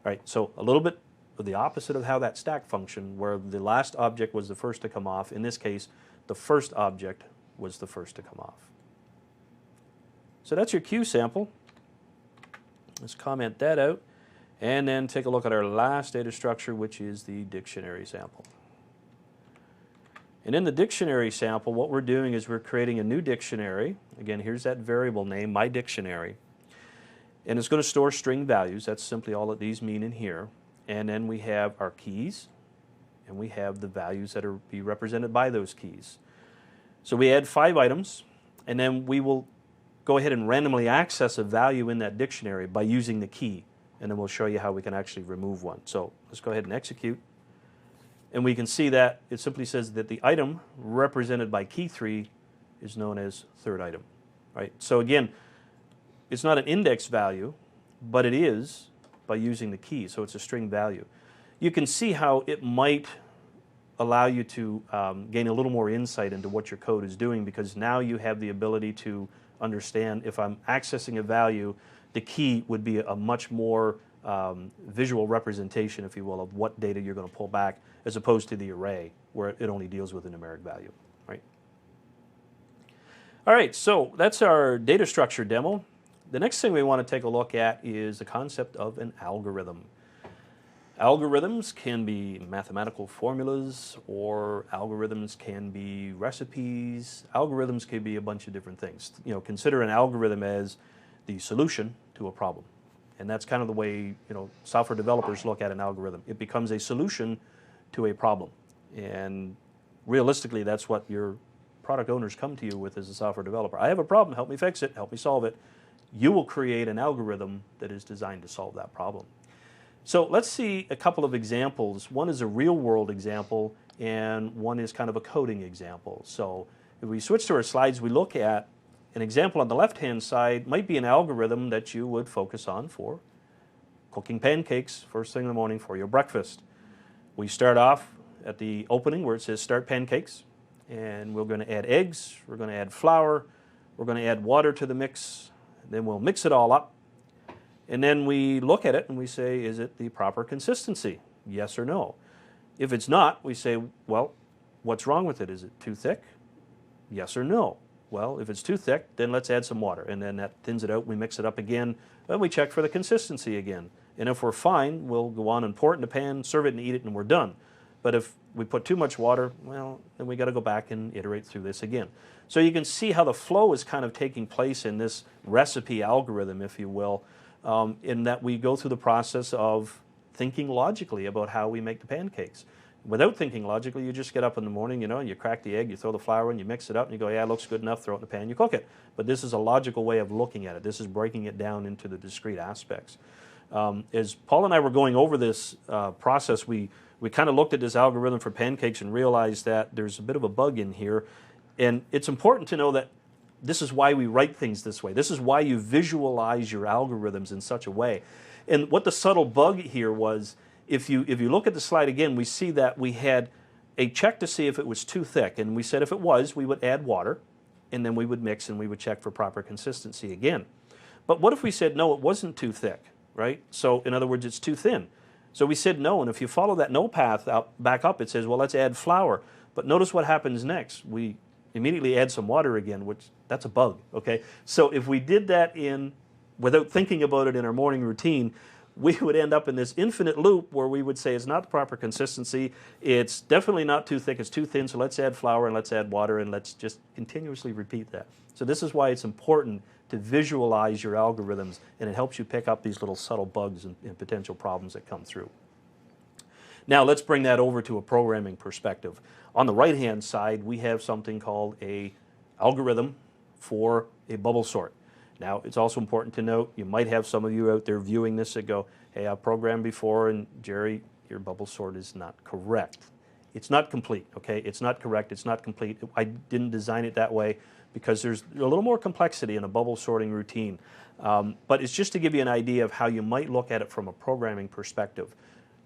right, so a little bit of the opposite of how that stack functioned, where the last object was the first to come off. In this case, the first object was the first to come off. So that's your queue sample. Let's comment that out, and then take a look at our last data structure, which is the dictionary sample. And in the dictionary sample, what we're doing is we're creating a new dictionary. Again, here's that variable name, my dictionary. And it's going to store string values. That's simply all that these mean in here. And then we have our keys, and we have the values that are be represented by those keys. So we add 5 items, and then we will go ahead and randomly access a value in that dictionary by using the key. And then we'll show you how we can actually remove one. So let's go ahead and execute. And we can see that it simply says that the item represented by key 3 is known as third item. Right? So again, it's not an index value, but it is by using the key. So it's a string value. You can see how it might allow you to gain a little more insight into what your code is doing, because now you have the ability to understand if I'm accessing a value, the key would be a much more visual representation, if you will, of what data you're going to pull back, as opposed to the array where it only deals with a numeric value. Right? All right, so that's our data structure demo. The next thing we want to take a look at is the concept of an algorithm. Algorithms can be mathematical formulas, or algorithms can be recipes. Algorithms can be a bunch of different things. You know, consider an algorithm as the solution to a problem. And that's kind of the way, you know, software developers look at an algorithm. It becomes a solution to a problem. And realistically, that's what your product owners come to you with as a software developer. I have a problem, help me fix it, help me solve it. You will create an algorithm that is designed to solve that problem. So let's see a couple of examples. One is a real-world example, and one is kind of a coding example. So if we switch to our slides, we look at an example on the left-hand side might be an algorithm that you would focus on for cooking pancakes first thing in the morning for your breakfast. We start off at the opening where it says Start Pancakes, and we're going to add eggs, we're going to add flour, we're going to add water to the mix, then we'll mix it all up. And then we look at it and we say, is it the proper consistency? Yes or no. If it's not, we say, well, what's wrong with it? Is it too thick? Yes or no. Well, if it's too thick, then let's add some water. And then that thins it out, we mix it up again, and we check for the consistency again. And if we're fine, we'll go on and pour it in the pan, serve it and eat it, and we're done. But if we put too much water, well, then we got to go back and iterate through this again. So you can see how the flow is kind of taking place in this recipe algorithm, if you will, in that we go through the process of thinking logically about how we make the pancakes. Without thinking logically, you just get up in the morning, you know, you crack the egg, you throw the flour in, you mix it up, and you go, yeah, it looks good enough, throw it in the pan, you cook it. But this is a logical way of looking at it. This is breaking it down into the discrete aspects. As Paul and I were going over this process, we kind of looked at this algorithm for pancakes and realized that there's a bit of a bug in here. And it's important to know that this is why we write things this way. This is why you visualize your algorithms in such a way. And what the subtle bug here was, if you look at the slide again, we see that we had a check to see if it was too thick. And we said if it was, we would add water, and then we would mix and we would check for proper consistency again. But what if we said, no, it wasn't too thick, right? So in other words, it's too thin. So we said no, and if you follow that no path back up, it says, well, let's add flour. But notice what happens next. We immediately add some water again, which that's a bug, okay? So if we did that without thinking about it in our morning routine, we would end up in this infinite loop where we would say it's not the proper consistency, it's definitely not too thick, it's too thin, so let's add flour and let's add water and let's just continuously repeat that. So this is why it's important to visualize your algorithms, and it helps you pick up these little subtle bugs and potential problems that come through. Now let's bring that over to a programming perspective. On the right-hand side, we have something called an algorithm for a bubble sort. Now, it's also important to note, you might have some of you out there viewing this that go, hey, I've programmed before, and Jerry, your bubble sort is not correct. It's not complete, okay? It's not correct, it's not complete. I didn't design it that way because there's a little more complexity in a bubble sorting routine. But it's just to give you an idea of how you might look at it from a programming perspective.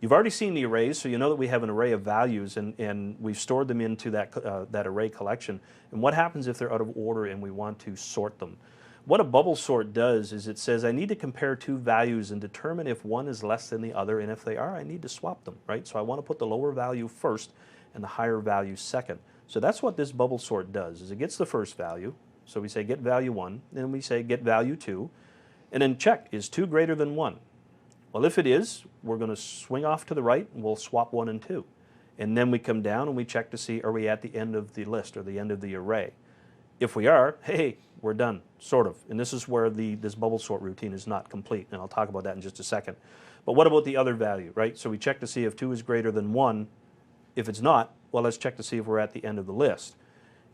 You've already seen the arrays, so you know that we have an array of values, and we've stored them into that array collection. And what happens if they're out of order and we want to sort them? What a bubble sort does is it says, I need to compare two values and determine if one is less than the other, and if they are, I need to swap them, right? So I want to put the lower value first and the higher value second. So that's what this bubble sort does, is it gets the first value. So we say get value 1, then we say get value 2, and then check, is 2 greater than 1? Well, if it is, we're going to swing off to the right, and we'll swap 1 and 2. And then we come down and we check to see, are we at the end of the list or the end of the array? If we are, hey, we're done, sort of. And this is where this bubble sort routine is not complete, and I'll talk about that in just a second. But what about the other value, right? So we check to see if 2 is greater than 1. If it's not, well, let's check to see if we're at the end of the list.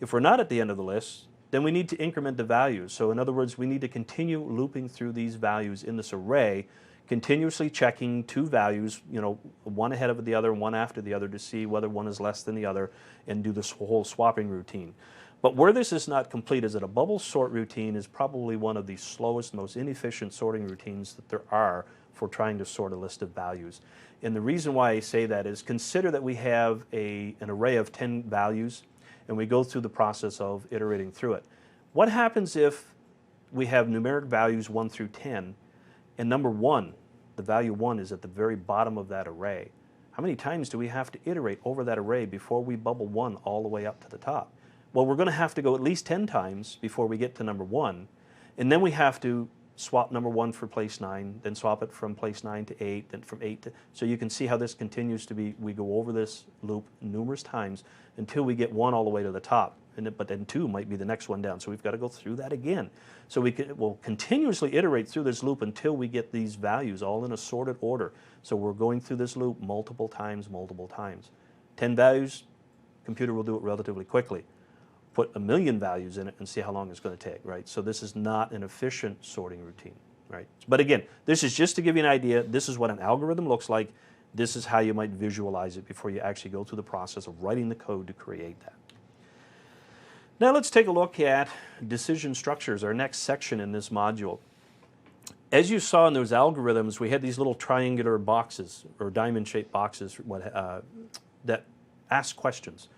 If we're not at the end of the list, then we need to increment the values. So in other words, we need to continue looping through these values in this array, continuously checking 2 values, one ahead of the other, one after the other, to see whether one is less than the other, and do this whole swapping routine. But where this is not complete is that a bubble sort routine is probably one of the slowest, most inefficient sorting routines that there are for trying to sort a list of values. And the reason why I say that is, consider that we have an array of 10 values, and we go through the process of iterating through it. What happens if we have numeric values 1 through 10, and number 1, the value 1, is at the very bottom of that array? How many times do we have to iterate over that array before we bubble 1 all the way up to the top? Well, we're going to have to go at least 10 times before we get to number 1, and then we have to swap number 1 for place 9, then swap it from place 9 to 8, then from 8 to... So you can see how this continues to be, we go over this loop numerous times until we get 1 all the way to the top. But then 2 might be the next one down, so we've got to go through that again. So we'll continuously iterate through this loop until we get these values all in a sorted order. So we're going through this loop multiple times, 10 values, computer will do it relatively quickly. Put 1,000,000 values in it and see how long it's going to take, right? So this is not an efficient sorting routine, right? But again, this is just to give you an idea. This is what an algorithm looks like. This is how you might visualize it before you actually go through the process of writing the code to create that. Now let's take a look at decision structures, our next section in this module. As you saw in those algorithms, we had these little triangular boxes or diamond-shaped boxes that ask questions.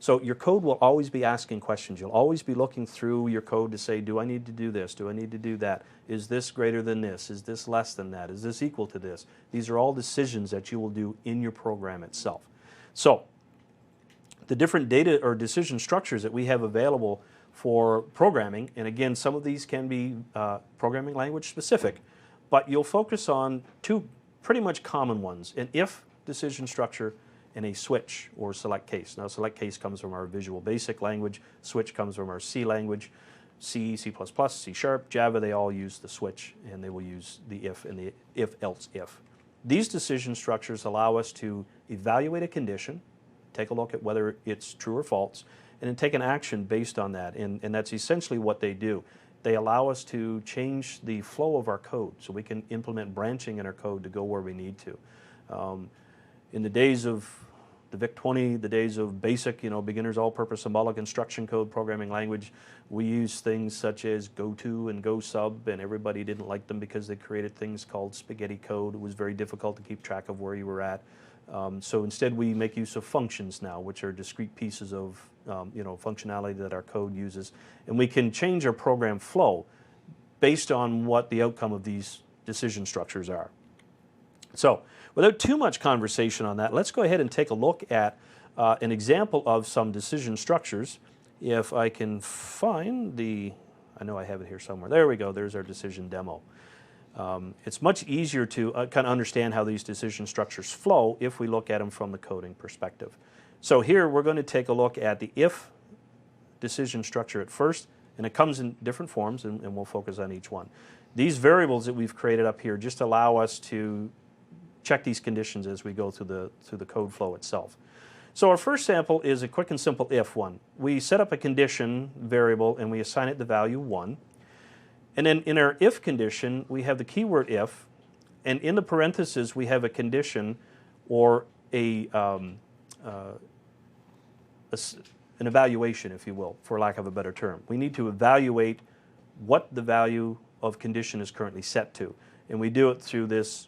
So your code will always be asking questions. You'll always be looking through your code to say, do I need to do this? Do I need to do that? Is this greater than this? Is this less than that? Is this equal to this? These are all decisions that you will do in your program itself. So the different data or decision structures that we have available for programming, and again, some of these can be programming language specific, but you'll focus on 2 pretty much common ones: an if decision structure and a switch or select case. Now, select case comes from our Visual Basic language. Switch comes from our C language. C, C++, C#, Java, they all use the switch, and they will use the if and the if-else if. These decision structures allow us to evaluate a condition, take a look at whether it's true or false, and then take an action based on that. And that's essentially what they do. They allow us to change the flow of our code so we can implement branching in our code to go where we need to. In the days of the VIC-20, the days of basic, beginner's all-purpose symbolic instruction code programming language, we used things such as GoTo and GoSub, and everybody didn't like them because they created things called spaghetti code. It was very difficult to keep track of where you were at. So instead we make use of functions now, which are discrete pieces of functionality that our code uses, and we can change our program flow based on what the outcome of these decision structures are. So without too much conversation on that, let's go ahead and take a look at an example of some decision structures. If I can find I know I have it here somewhere. There we go. There's our decision demo. It's much easier to kind of understand how these decision structures flow if we look at them from the coding perspective. So here we're going to take a look at the if decision structure at first, and it comes in different forms, and we'll focus on each one. These variables that we've created up here just allow us to check these conditions as we go through the code flow itself. So our first sample is a quick and simple if one. We set up a condition variable and we assign it the value 1. And then in our if condition, we have the keyword if, and in the parentheses we have a condition or an evaluation, if you will, for lack of a better term. We need to evaluate what the value of condition is currently set to. And we do it through this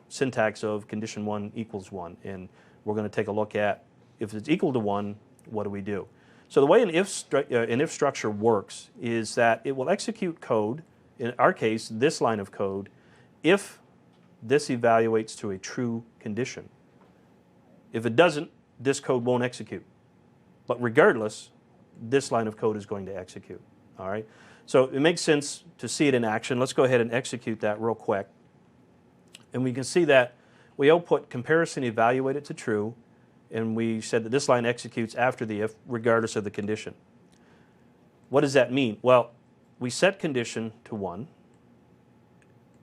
syntax of condition 1 equals 1. And we're going to take a look at if it's equal to 1, what do we do? So the way an if structure works is that it will execute code, in our case, this line of code, if this evaluates to a true condition. If it doesn't, this code won't execute. But regardless, this line of code is going to execute. All right? So it makes sense to see it in action. Let's go ahead and execute that real quick. And we can see that we output comparison evaluated to true, and we said that this line executes after the if regardless of the condition. What does that mean? Well, we set condition to 1,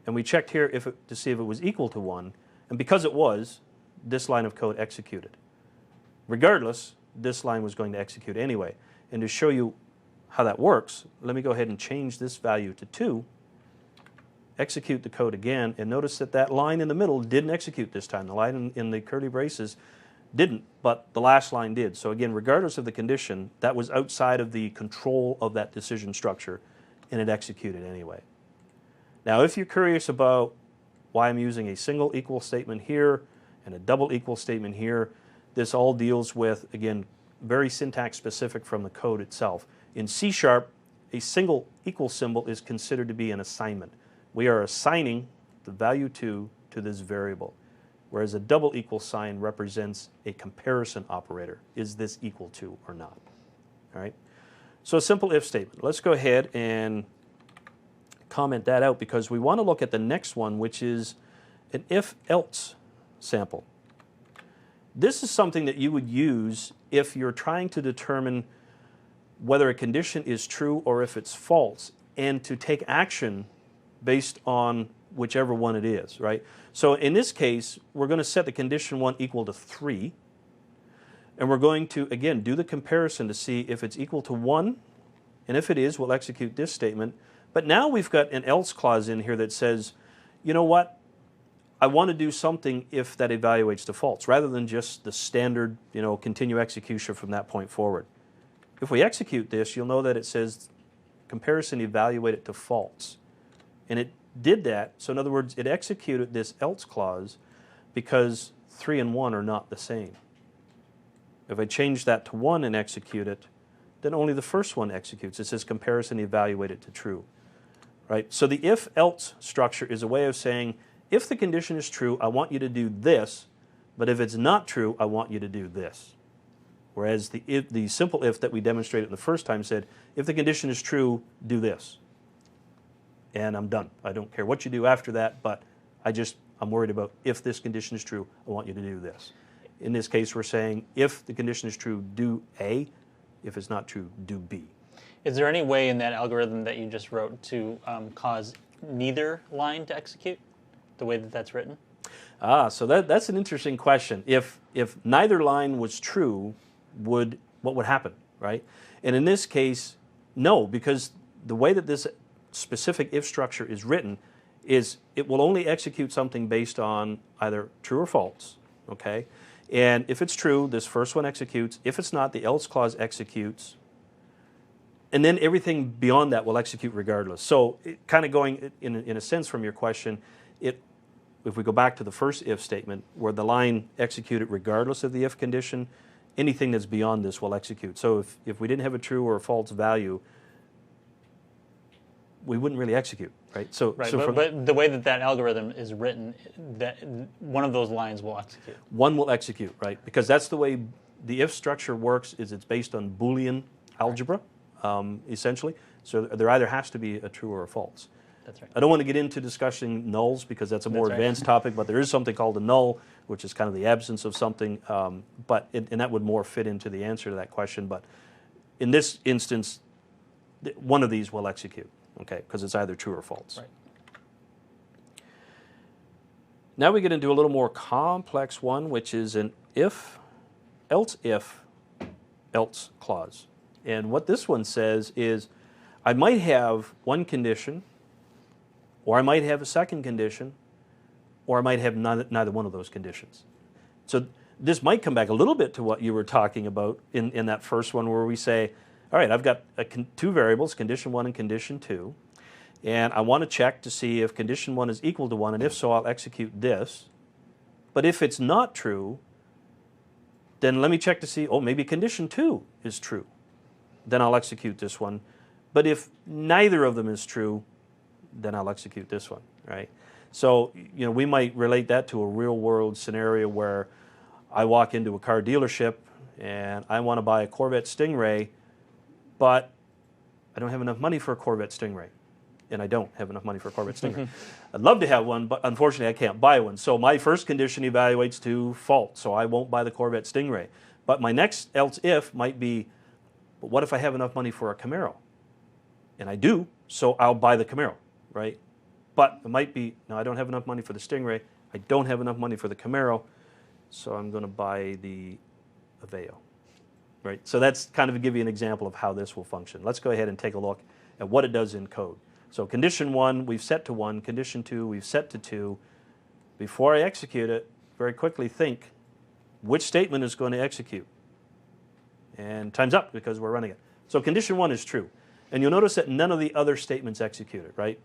and we checked here to see if it was equal to 1, and because it was, this line of code executed. Regardless, this line was going to execute anyway. And to show you how that works, let me go ahead and change this value to 2, execute the code again, and notice that that line in the middle didn't execute this time. The line in the curly braces didn't, but the last line did. So again, regardless of the condition, that was outside of the control of that decision structure, and it executed anyway. Now, if you're curious about why I'm using a single equal statement here and a double equal statement here, this all deals with, again, very syntax specific from the code itself. In C#, a single equal symbol is considered to be an assignment. We are assigning the value 2 to this variable, whereas a double equal sign represents a comparison operator. Is this equal to or not? All right. So a simple if statement. Let's go ahead and comment that out because we want to look at the next one, which is an if-else sample. This is something that you would use if you're trying to determine whether a condition is true or if it's false, and to take action based on whichever one it is, right? So in this case, we're going to set the condition 1 equal to 3, and we're going to, again, do the comparison to see if it's equal to 1, and if it is, we'll execute this statement. But now we've got an else clause in here that says, you know what, I want to do something if that evaluates to false, rather than just the standard, continue execution from that point forward. If we execute this, you'll know that it says comparison evaluated to false. And it did that, so in other words, it executed this else clause because 3 and 1 are not the same. If I change that to 1 and execute it, then only the first one executes. It says comparison evaluated to true. Right? So the if-else structure is a way of saying, if the condition is true, I want you to do this, but if it's not true, I want you to do this. Whereas the simple if that we demonstrated the first time said, if the condition is true, do this. And I'm done. I don't care what you do after that, but I'm worried about if this condition is true, I want you to do this. In this case, we're saying, if the condition is true, do A. If it's not true, do B. Is there any way in that algorithm that you just wrote to cause neither line to execute, the way that that's written? So that's an interesting question. If neither line was true, what would happen, right? And in this case, no, because the way that this specific if structure is written is it will only execute something based on either true or false, okay? And if it's true, this first one executes. If it's not, the else clause executes. And then everything beyond that will execute regardless. So kind of going in a sense from your question, if we go back to the first if statement where the line executed regardless of the if condition, anything that's beyond this will execute. So if we didn't have a true or a false value, we wouldn't really execute, right? Right, but the way that algorithm is written, that one of those lines will execute. One will execute, right? Because that's the way the if structure works. Is it's based on Boolean algebra, essentially. So there either has to be a true or a false. That's right. I don't want to get into discussing nulls because that's a more advanced topic, but there is something called a null, which is kind of the absence of something, and that would more fit into the answer to that question. But in this instance, one of these will execute, okay, because it's either true or false. Right. Now we get into a little more complex one, which is an if, else clause. And what this one says is I might have one condition, or I might have a second condition, or I might have neither one of those conditions. So this might come back a little bit to what you were talking about in that first one where we say, all right, I've got two variables, condition 1 and condition 2, and I want to check to see if condition 1 is equal to 1, and if so, I'll execute this. But if it's not true, then let me check to see, maybe condition 2 is true. Then I'll execute this one. But if neither of them is true, then I'll execute this one, right? So, we might relate that to a real-world scenario where I walk into a car dealership and I want to buy a Corvette Stingray, but I don't have enough money for a Corvette Stingray. And I don't have enough money for a Corvette Stingray. I'd love to have one, but unfortunately I can't buy one. So my first condition evaluates to false, so I won't buy the Corvette Stingray. But my next else if might be, but what if I have enough money for a Camaro? And I do, so I'll buy the Camaro, right? But it might be, no, I don't have enough money for the Stingray. I don't have enough money for the Camaro, so I'm going to buy the Aveo, right? So that's kind of to give you an example of how this will function. Let's go ahead and take a look at what it does in code. So condition 1, we've set to 1. Condition 2, we've set to 2. Before I execute it, very quickly think, which statement is going to execute? And time's up because we're running it. So condition 1 is true. And you'll notice that none of the other statements executed, right?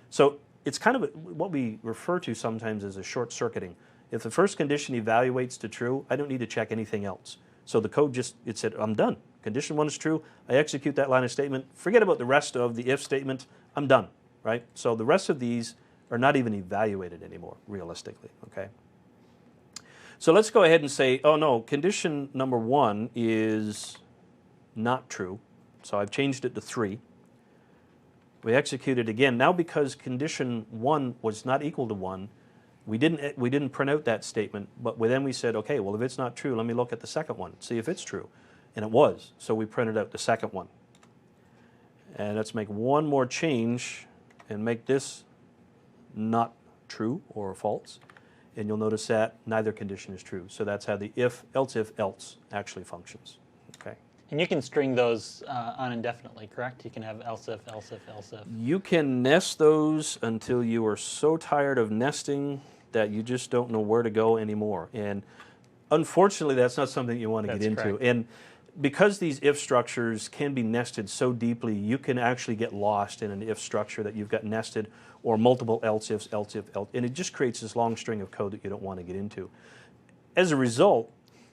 So it's kind of what we refer to sometimes as a short circuiting. If the first condition evaluates to true, I don't need to check anything else. So the code just, it said, I'm done. Condition 1 is true. I execute that line of statement. Forget about the rest of the if statement. I'm done, right? So the rest of these are not even evaluated anymore, realistically, okay? So let's go ahead and say, oh no, condition number 1 is not true. So I've changed it to 3. We execute it again. Now because condition 1 was not equal to 1, we didn't print out that statement, but then we said, okay, well if it's not true, let me look at the second one, see if it's true. And it was, so we printed out the second one. And let's make one more change and make this not true or false. And you'll notice that neither condition is true. So that's how the if else actually functions. Okay. And you can string those on indefinitely, correct? You can have else if, else if, else if. You can nest those until you are so tired of nesting that you just don't know where to go anymore. And unfortunately, that's not something you want to get into. Correct. And because these if structures can be nested so deeply, you can actually get lost in an if structure that you've got nested, or multiple else ifs, else if, else, and it just creates this long string of code that you don't want to get into. As a result,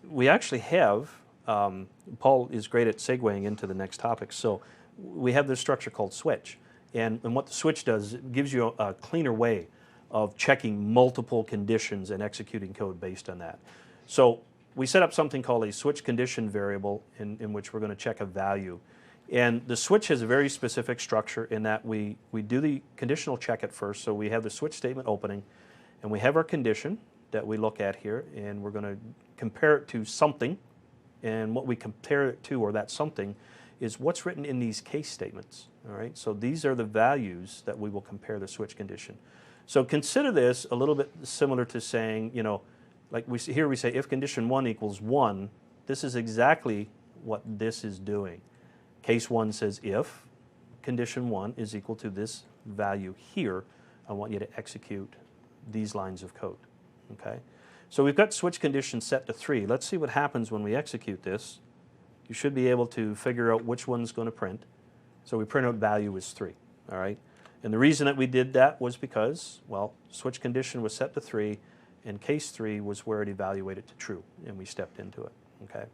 we actually have, Paul is great at segueing into the next topic, so we have this structure called switch. And what the switch does, it gives you a cleaner way of checking multiple conditions and executing code based on that. So we set up something called a switch condition variable in which we're going to check a value. And the switch has a very specific structure in that we do the conditional check at first. So we have the switch statement opening, and we have our condition that we look at here, and we're going to compare it to something. And what we compare it to, or that something, is what's written in these case statements. All right, so these are the values that we will compare the switch condition. So consider this a little bit similar to saying, you know, like here we say if condition 1 equals 1, this is exactly what this is doing. Case 1 says if condition 1 is equal to this value here, I want you to execute these lines of code. Okay? So we've got switch condition set to 3. Let's see what happens when we execute this. You should be able to figure out which one's going to print. So we print out value is 3. All right? And the reason that we did that was because, well, switch condition was set to 3, and case 3 was where it evaluated to true, and we stepped into it. Okay.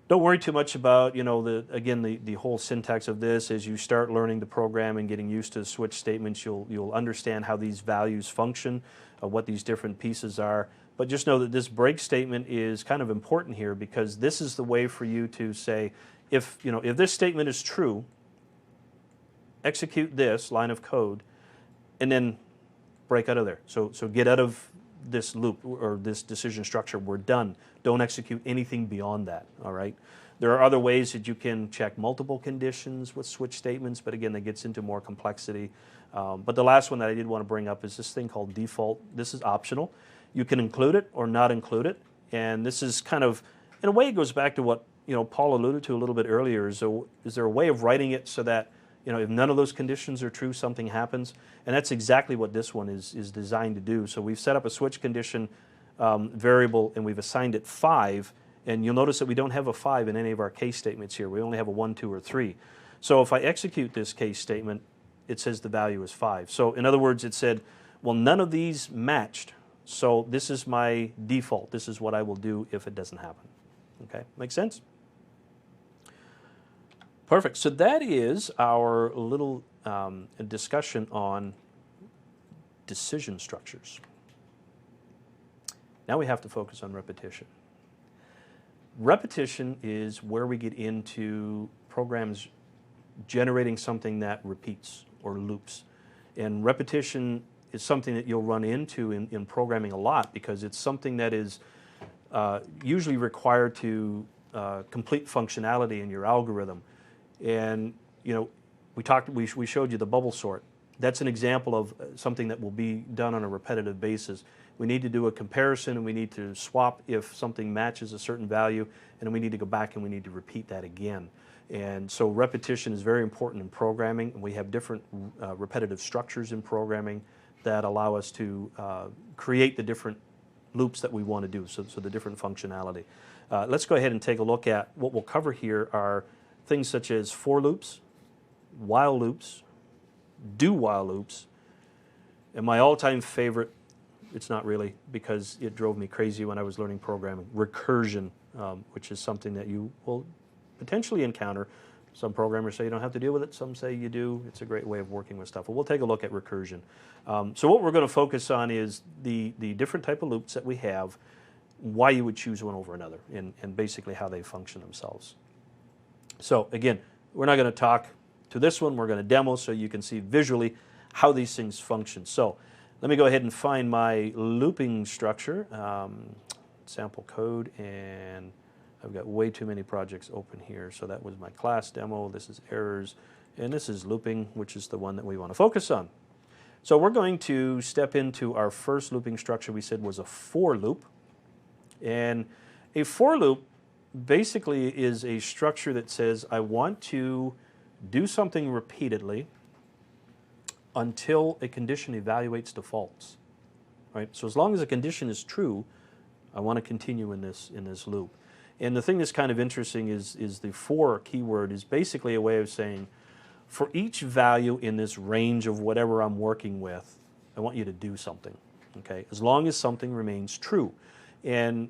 Don't worry too much about, you know, the whole syntax of this. As you start learning the program and getting used to switch statements, you'll understand how these values function, what these different pieces are. But just know that this break statement is kind of important here, because this is the way for you to say, if this statement is true, execute this line of code, and then break out of there. So get out of this loop or this decision structure. We're done. Don't execute anything beyond that. All right. There are other ways that you can check multiple conditions with switch statements, but again, that gets into more complexity. But the last one that I did want to bring up is this thing called default. This is optional. You can include it or not include it, and this is kind of, in a way, it goes back to what Paul alluded to a little bit earlier. Is there a way of writing it so that if none of those conditions are true, something happens? And that's exactly what this one is designed to do. So we've set up a switch condition variable, and we've assigned it 5. And you'll notice that we don't have a 5 in any of our case statements here. We only have a 1, 2, or 3. So if I execute this case statement, it says the value is 5. So in other words, it said, well, none of these matched. So this is my default. This is what I will do if it doesn't happen. Okay, make sense? Perfect. So that is our little discussion on decision structures. Now we have to focus on repetition. Repetition is where we get into programs generating something that repeats or loops. And repetition is something that you'll run into in programming a lot, because it's something that is usually required to complete functionality in your algorithm. And we showed you the bubble sort. That's an example of something that will be done on a repetitive basis. We need to do a comparison, and we need to swap if something matches a certain value, and then we need to go back and we need to repeat that again. And so repetition is very important in programming, and we have different repetitive structures in programming that allow us to create the different loops that we want to do, so the different functionality. Let's go ahead and take a look at what we'll cover here are things such as for loops, while loops, do while loops, and my all-time favorite, it's not really because it drove me crazy when I was learning programming, recursion, which is something that you will potentially encounter. Some programmers say you don't have to deal with it, some say you do. It's a great way of working with stuff. But we'll take a look at recursion. So what we're going to focus on is the different type of loops that we have, why you would choose one over another, and basically how they function themselves. So again, we're not going to talk to this one, we're going to demo so you can see visually how these things function. So let me go ahead and find my looping structure, sample code, and I've got way too many projects open here. So that was my class demo, this is errors, and this is looping, which is the one that we want to focus on. So we're going to step into our first looping structure we said was a for loop. And a for loop basically is a structure that says I want to do something repeatedly until a condition evaluates to false. Right? So as long as a condition is true, I want to continue in this loop. And the thing that's kind of interesting is the for keyword is basically a way of saying for each value in this range of whatever I'm working with, I want you to do something. Okay? As long as something remains true. And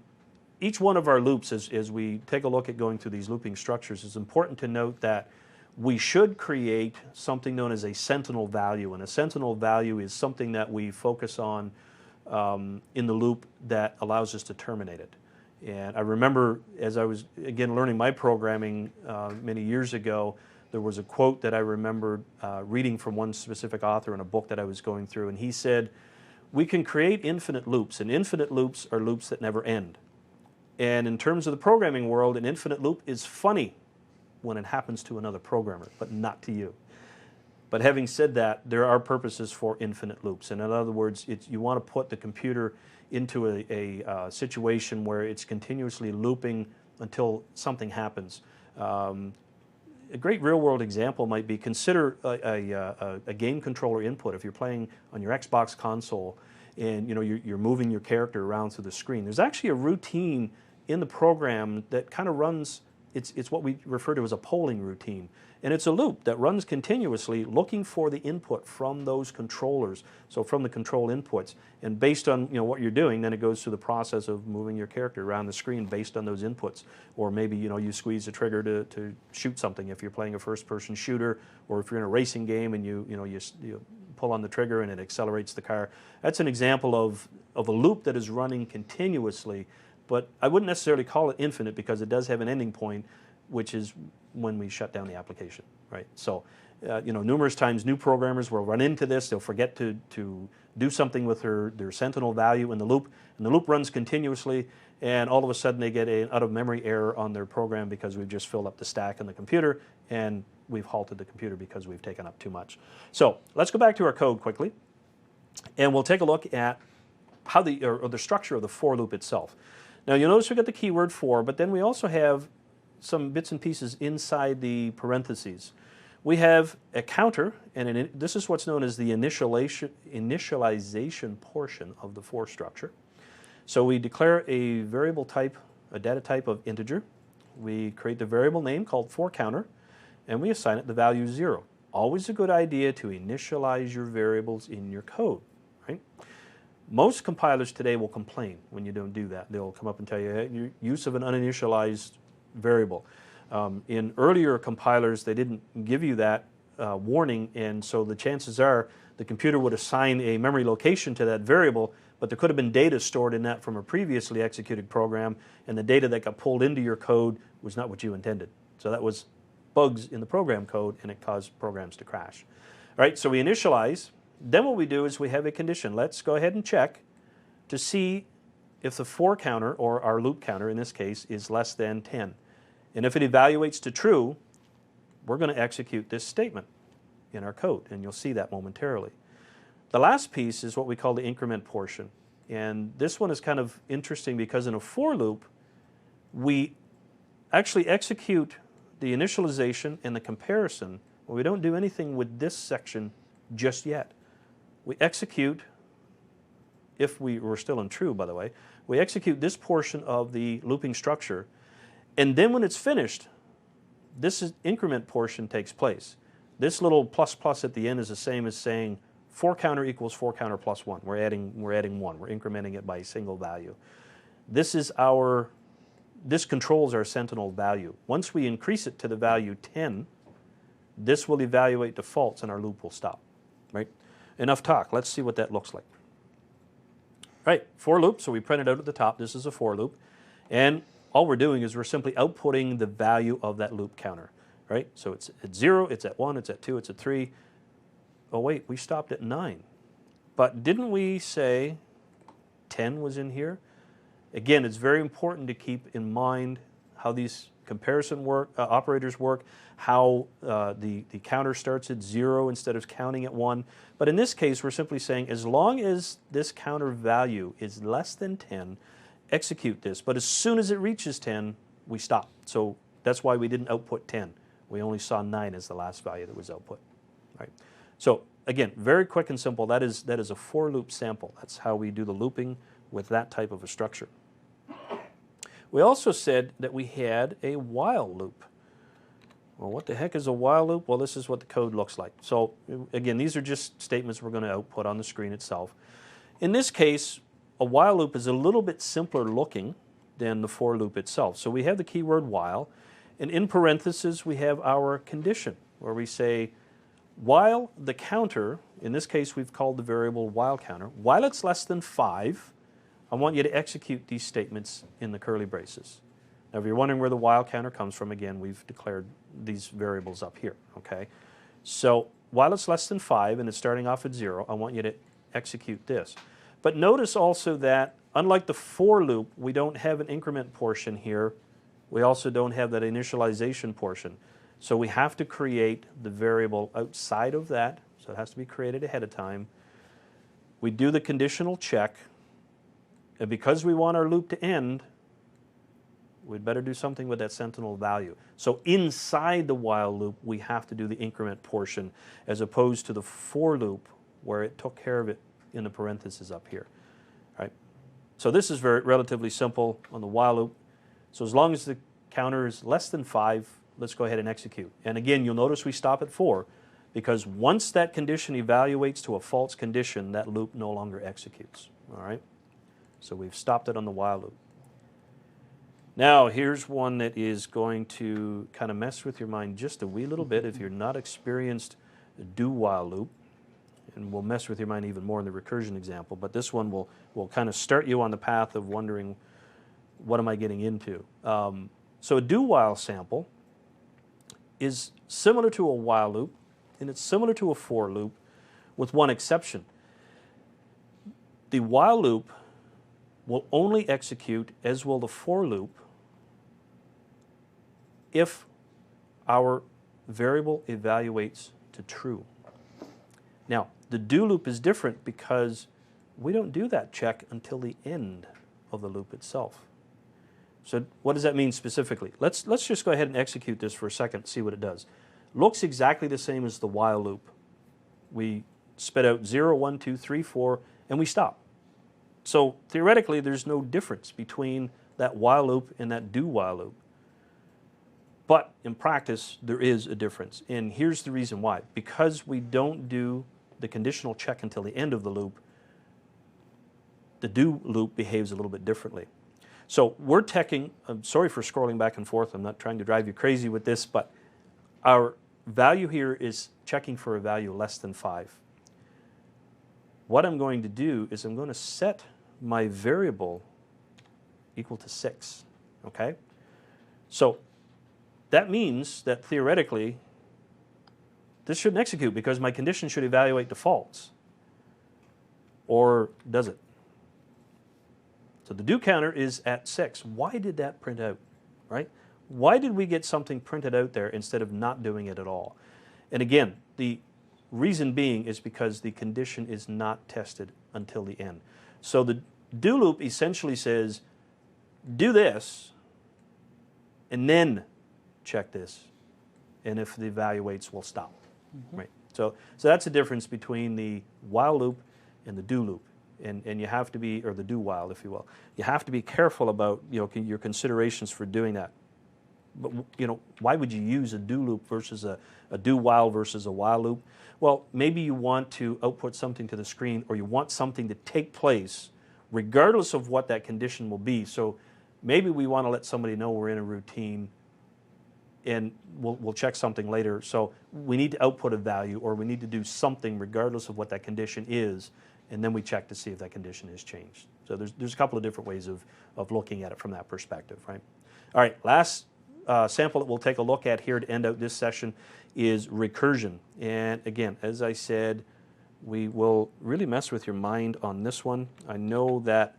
each one of our loops, as we take a look at going through these looping structures, it's important to note that we should create something known as a sentinel value. And a sentinel value is something that we focus on in the loop that allows us to terminate it. And I remember as I was, again, learning my programming many years ago, there was a quote that I remembered reading from one specific author in a book that I was going through. And he said, we can create infinite loops, and infinite loops are loops that never end. And in terms of the programming world, an infinite loop is funny when it happens to another programmer, but not to you. But having said that, there are purposes for infinite loops. And in other words, you want to put the computer into a situation where it's continuously looping until something happens. A great real-world example might be, consider a game controller input. If you're playing on your Xbox console and you're moving your character around through the screen, there's actually a routine in the program that kind of runs. It's what we refer to as a polling routine. And it's a loop that runs continuously looking for the input from those controllers, so from the control inputs. And based on what you're doing, then it goes through the process of moving your character around the screen based on those inputs. Or maybe you squeeze the trigger to shoot something if you're playing a first-person shooter, or if you're in a racing game and you pull on the trigger and it accelerates the car. That's an example of a loop that is running continuously. But I wouldn't necessarily call it infinite because it does have an ending point, which is when we shut down the application, right? So, numerous times new programmers will run into this. They'll forget to do something with their sentinel value in the loop, and the loop runs continuously, and all of a sudden they get an out-of-memory error on their program because we've just filled up the stack on the computer, and we've halted the computer because we've taken up too much. So let's go back to our code quickly, and we'll take a look at how the structure of the for loop itself. Now you'll notice we've got the keyword for, but then we also have some bits and pieces inside the parentheses. We have a counter, and this is what's known as the initialization portion of the for structure. So we declare a variable type, a data type of integer. We create the variable name called for counter, and we assign it the value 0. Always a good idea to initialize your variables in your code, right? Most compilers today will complain when you don't do that. They'll come up and tell you, hey, your use of an uninitialized variable. In earlier compilers, they didn't give you that warning, and so the chances are the computer would assign a memory location to that variable, but there could have been data stored in that from a previously executed program, and the data that got pulled into your code was not what you intended. So that was bugs in the program code, and it caused programs to crash. All right, so we initialize. Then what we do is we have a condition. Let's go ahead and check to see if the for counter, or our loop counter in this case, is less than 10. And if it evaluates to true, we're going to execute this statement. in our code, and you'll see that momentarily. The last piece is what we call the increment portion. And this one is kind of interesting because in a for loop, we actually execute the initialization and the comparison, but we don't do anything with this section just yet. We execute, if we were still in true, by the way, we execute this portion of the looping structure, and then when it's finished, this increment portion takes place. This little plus plus at the end is the same as saying 4 counter equals 4 counter plus 1. We're adding 1. We're incrementing it by a single value. This controls our sentinel value. Once we increase it to the value 10, this will evaluate defaults and our loop will stop. Right? Enough talk. Let's see what that looks like. Right, for loop, so we print it out at the top. This is a for loop. And all we're doing is we're simply outputting the value of that loop counter. Right? So it's at 0, it's at 1, it's at 2, it's at 3. Oh wait, we stopped at 9. But didn't we say 10 was in here? Again, it's very important to keep in mind how these comparison operators work, how the counter starts at 0 instead of counting at 1. But in this case, we're simply saying as long as this counter value is less than 10, execute this. But as soon as it reaches 10, we stop. So that's why we didn't output 10. We only saw 9 as the last value that was output. Right? So again, very quick and simple. That is a for loop sample. That's how we do the looping with that type of a structure. We also said that we had a while loop. Well, what the heck is a while loop? Well, this is what the code looks like. So again, these are just statements we're going to output on the screen itself. In this case, a while loop is a little bit simpler looking than the for loop itself. So we have the keyword while, and in parentheses we have our condition, where we say while the counter, in this case we've called the variable while counter, while it's less than 5, I want you to execute these statements in the curly braces. Now if you're wondering where the while counter comes from, again, we've declared these variables up here, okay? So while it's less than 5 and it's starting off at 0, I want you to execute this. But notice also that unlike the for loop, we don't have an increment portion here. We also don't have that initialization portion. So we have to create the variable outside of that, so it has to be created ahead of time. We do the conditional check, and because we want our loop to end, we'd better do something with that sentinel value. So inside the while loop, we have to do the increment portion as opposed to the for loop where it took care of it in the parentheses up here. Right? So this is relatively simple on the while loop. So as long as the counter is less than 5, let's go ahead and execute. And again, you'll notice we stop at 4 because once that condition evaluates to a false condition, that loop no longer executes. All right? So we've stopped it on the while loop. Now here's one that is going to kind of mess with your mind just a wee little bit if you're not experienced do while loop, and will mess with your mind even more in the recursion example, but this one will kind of start you on the path of wondering, what am I getting into? So a do while sample is similar to a while loop, and it's similar to a for loop with one exception. The while loop will only execute, as will the for loop, if our variable evaluates to true. Now, the do loop is different because we don't do that check until the end of the loop itself. So what does that mean specifically? Let's just go ahead and execute this for a second, see what it does. Looks exactly the same as the while loop. We spit out 0, 1, 2, 3, 4, and we stop. So theoretically, there's no difference between that while loop and that do while loop. But in practice, there is a difference. And here's the reason why. Because we don't do the conditional check until the end of the loop, the do loop behaves a little bit differently. So we're checking, I'm sorry for scrolling back and forth, I'm not trying to drive you crazy with this, but our value here is checking for a value less than 5. What I'm going to do is I'm going to set my variable equal to 6, okay? So that means that theoretically, this shouldn't execute because my condition should evaluate defaults. Or does it? So the do counter is at 6. Why did that print out, right? Why did we get something printed out there instead of not doing it at all? And again, the Reason being is because the condition is not tested until the end. So the do loop essentially says, do this, and then check this. And if the evaluates, we'll stop. Right. So that's the difference between the while loop and the do loop. And you have to be, or the do while, if you will. You have to be careful about, you know, your considerations for doing that. But, you know, why would you use a do loop versus a do while versus a while loop? Well, maybe you want to output something to the screen, or you want something to take place regardless of what that condition will be. So maybe we want to let somebody know we're in a routine, and we'll check something later. So we need to output a value, or we need to do something regardless of what that condition is, and then we check to see if that condition has changed. So there's a couple of different ways of looking at it from that perspective, right? All right, last sample that we'll take a look at here to end out this session is recursion. And again, as I said, we will really mess with your mind on this one. I know that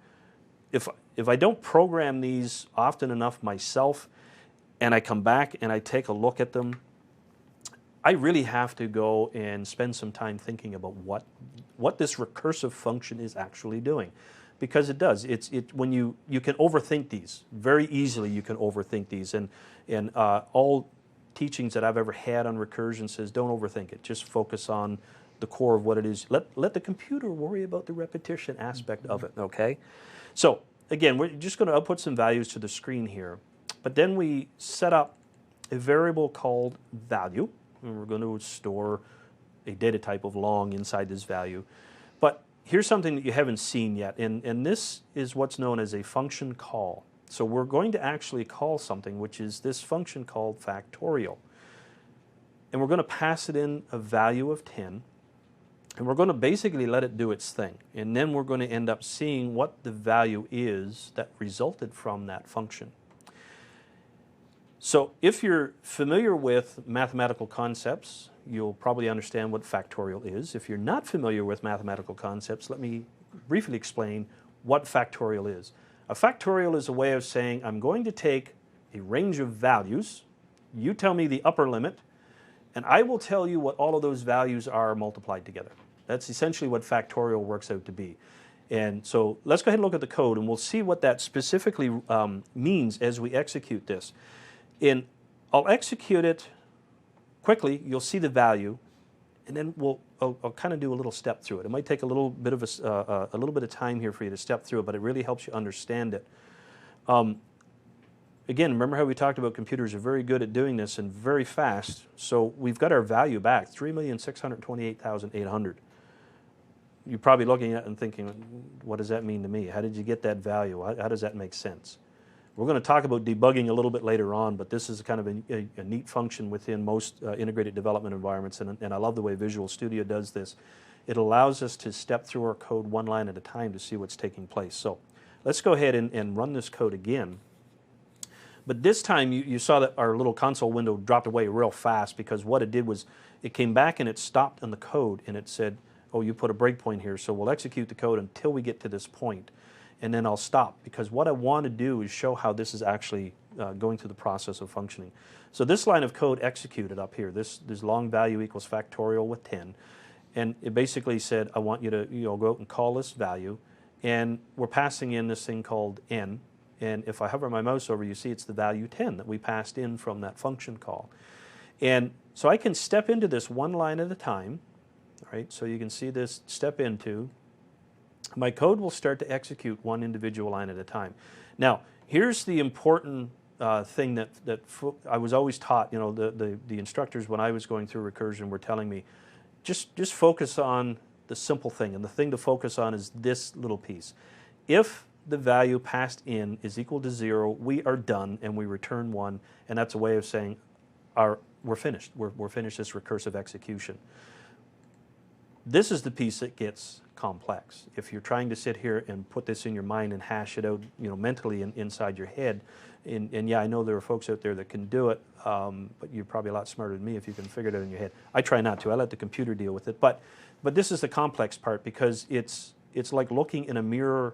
if I don't program these often enough myself, and I come back and I take a look at them, I really have to go and spend some time thinking about what this recursive function is actually doing. Because it does. When you can overthink these very easily. You can overthink these, and all teachings that I've ever had on recursion says don't overthink it. Just focus on the core of what it is. Let the computer worry about the repetition aspect of it. Okay. So again, we're just going to output some values to the screen here, but then we set up a variable called value, and we're going to store a data type of long inside this value. But here's something that you haven't seen yet, and this is what's known as a function call. So we're going to actually call something, which is this function called factorial. And we're going to pass it in a value of 10, and we're going to basically let it do its thing. And then we're going to end up seeing what the value is that resulted from that function. So if you're familiar with mathematical concepts, you'll probably understand what factorial is. If you're not familiar with mathematical concepts, let me briefly explain what factorial is. A factorial is a way of saying I'm going to take a range of values, you tell me the upper limit, and I will tell you what all of those values are multiplied together. That's essentially what factorial works out to be. And so let's go ahead and look at the code, and we'll see what that specifically means as we execute this. And I'll execute it quickly. You'll see the value, and then I'll kind of do a little step through it. It might take a little bit of time here for you to step through it, but it really helps you understand it. Again, remember how we talked about computers are very good at doing this and very fast. So we've got our value back, 3,628,800. You're probably looking at it and thinking, what does that mean to me? How did you get that value? How does that make sense? We're going to talk about debugging a little bit later on, but this is kind of a neat function within most integrated development environments, and I love the way Visual Studio does this. It allows us to step through our code one line at a time to see what's taking place. So let's go ahead and run this code again. But this time you saw that our little console window dropped away real fast, because what it did was it came back and it stopped on the code, and it said, oh, you put a breakpoint here, so we'll execute the code until we get to this point. And then I'll stop, because what I want to do is show how this is actually going through the process of functioning. So this line of code executed up here, this long value equals factorial with 10, and it basically said, I want you to go out and call this value, and we're passing in this thing called n, and if I hover my mouse over, you see it's the value 10 that we passed in from that function call. And so I can step into this one line at a time, right? So you can see this step into. My code will start to execute one individual line at a time. Now, here's the important thing that I was always taught. The instructors when I was going through recursion were telling me, just focus on the simple thing, and the thing to focus on is this little piece. If the value passed in is equal to 0, we are done, and we return 1, and that's a way of saying we're finished. We're finished this recursive execution. This is the piece that gets complex. If you're trying to sit here and put this in your mind and hash it out, mentally inside your head, and yeah, I know there are folks out there that can do it, but you're probably a lot smarter than me if you can figure it out in your head. I try not to. I let the computer deal with it. But this is the complex part, because it's like looking in a mirror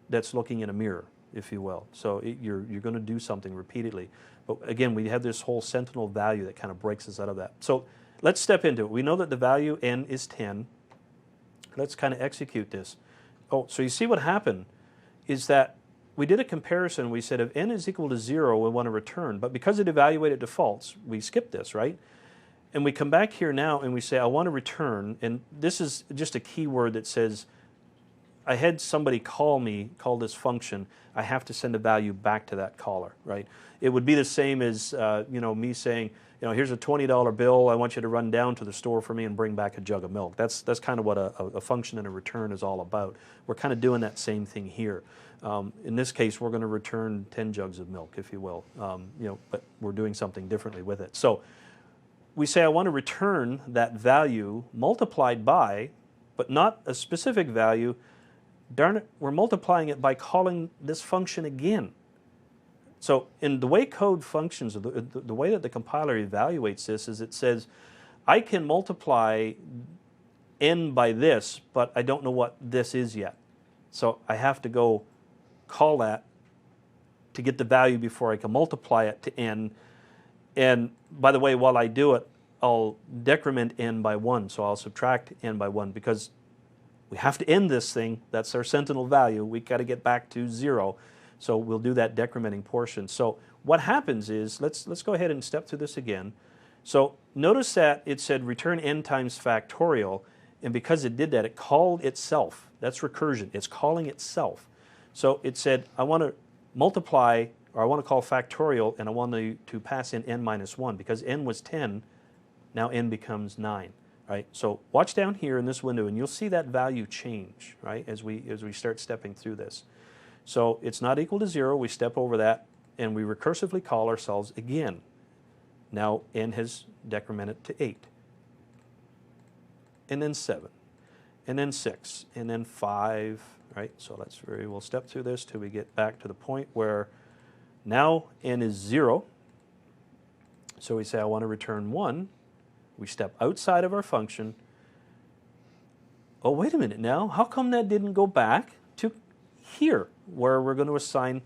that's looking in a mirror, if you will. So you're going to do something repeatedly. But again, we have this whole sentinel value that kind of breaks us out of that. So let's step into it. We know that the value n is 10. Let's kind of execute this. Oh, so you see what happened is that we did a comparison. We said if n is equal to 0, we want to return. But because it evaluated defaults, we skipped this, right? And we come back here now and we say, I want to return. And this is just a keyword that says, I had somebody call this function. I have to send a value back to that caller, right? It would be the same as me saying, here's a $20 bill. I want you to run down to the store for me and bring back a jug of milk. That's kind of what a function and a return is all about. We're kind of doing that same thing here. In this case, we're going to return 10 jugs of milk, if you will, but we're doing something differently with it. So we say I want to return that value multiplied by, but not a specific value. Darn it, we're multiplying it by calling this function again. So in the way code functions, or the way that the compiler evaluates this is it says, I can multiply n by this, but I don't know what this is yet. So I have to go call that to get the value before I can multiply it to n. And by the way, while I do it, I'll decrement n by 1. So I'll subtract n by 1 because we have to end this thing. That's our sentinel value. We got to get back to 0. So we'll do that decrementing portion. So what happens is, let's go ahead and step through this again. So notice that it said return n times factorial, and because it did that, it called itself. That's recursion. It's calling itself. So it said, I want to multiply, or I want to call factorial, and I want to pass in n minus 1. Because n was 10, now n becomes 9. Right? So watch down here in this window, and you'll see that value change, right, as we start stepping through this. So it's not equal to 0. We step over that, and we recursively call ourselves again. Now n has decremented to 8, and then 7, and then 6, and then 5. Right? So we'll step through this till we get back to the point where now n is 0. So we say I want to return 1. We step outside of our function. Oh, wait a minute now. How come that didn't go back to here where we're going to assign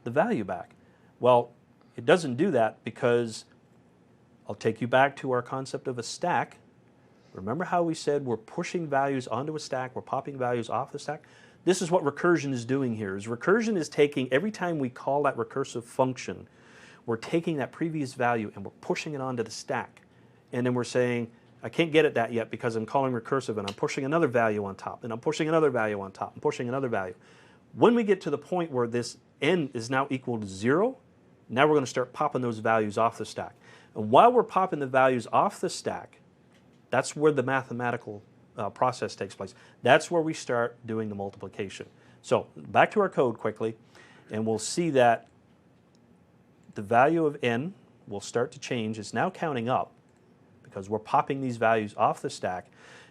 the value back? Well, it doesn't do that because I'll take you back to our concept of a stack. Remember how we said we're pushing values onto a stack, we're popping values off the stack? This is what recursion is doing here. Recursion is taking, every time we call that recursive function, we're taking that previous value and we're pushing it onto the stack. And then we're saying, I can't get at that yet because I'm calling recursive and I'm pushing another value on top, and I'm pushing another value on top, and pushing another value. When we get to the point where this n is now equal to 0, now we're going to start popping those values off the stack. And while we're popping the values off the stack, that's where the mathematical process takes place. That's where we start doing the multiplication. So back to our code quickly, and we'll see that the value of n will start to change. It's now counting up, because we're popping these values off the stack,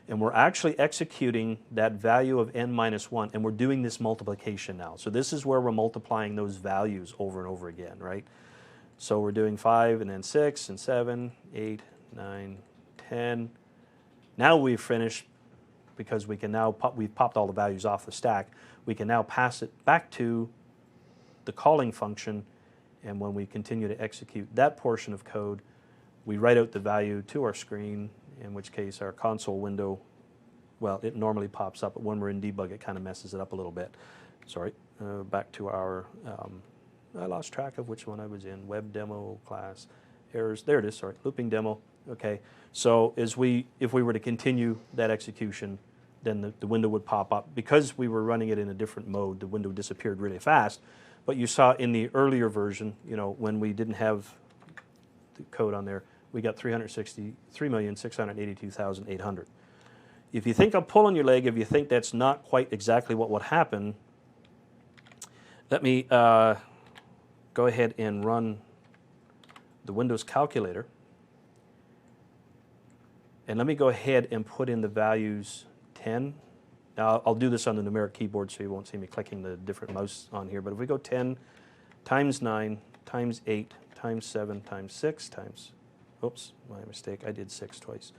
and we're actually executing that value of n minus 1, and we're doing this multiplication now. So this is where we're multiplying those values over and over again, right? So we're doing 5, and then 6, and 7, 8, 9, 10. Now we've finished, because we can now we've popped all the values off the stack. We can now pass it back to the calling function, and when we continue to execute that portion of code, we write out the value to our screen, in which case our console window, well, it normally pops up, but when we're in debug, it kind of messes it up a little bit. Sorry. Back to our, I lost track of which one I was in, web demo class, errors. There it is, sorry, looping demo. Okay, so if we were to continue that execution, then the window would pop up. Because we were running it in a different mode, the window disappeared really fast. But you saw in the earlier version, when we didn't have the code on there, we got 363,682,800. If you think I'm pulling your leg, if you think that's not quite exactly what would happen, let me go ahead and run the Windows calculator. And let me go ahead and put in the values 10. Now, I'll do this on the numeric keyboard so you won't see me clicking the different mouse on here. But if we go 10 times 9 times 8 times 7 times 6 times, oops, my mistake, I did 6 twice.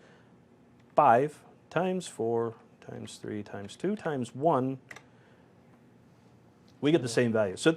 5 times 4 times 3 times 2 times 1, we get the same value. So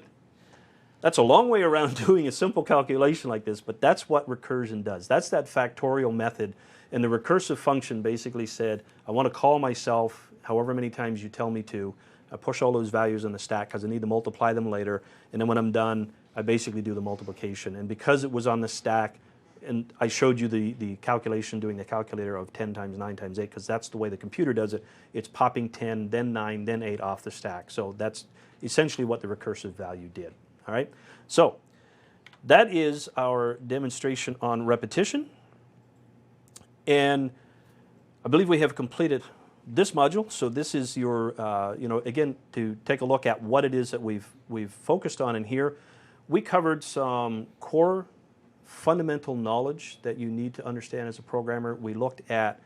that's a long way around doing a simple calculation like this, but that's what recursion does. That's that factorial method. And the recursive function basically said, I want to call myself however many times you tell me to. I push all those values in the stack because I need to multiply them later. And then when I'm done, I basically do the multiplication. And because it was on the stack, and I showed you the calculation doing the calculator of 10 times 9 times 8, because that's the way the computer does it. It's popping 10, then 9, then 8 off the stack. So that's essentially what the recursive value did. All right? So that is our demonstration on repetition. And I believe we have completed this module. So this is your, again, to take a look at what it is that we've focused on in here. We covered some core fundamental knowledge that you need to understand as a programmer. We looked at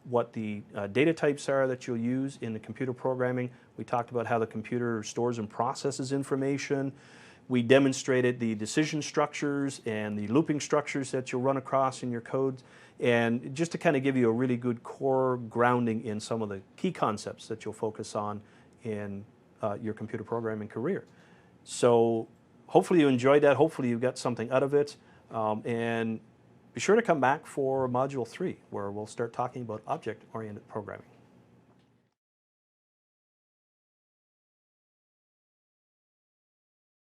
what the data types are that you'll use in the computer programming. We talked about how the computer stores and processes information. We demonstrated the decision structures and the looping structures that you'll run across in your codes, and just to kind of give you a really good core grounding in some of the key concepts that you'll focus on in your computer programming career. So hopefully you enjoyed that. Hopefully you got something out of it. And be sure to come back for Module 3, where we'll start talking about object-oriented programming.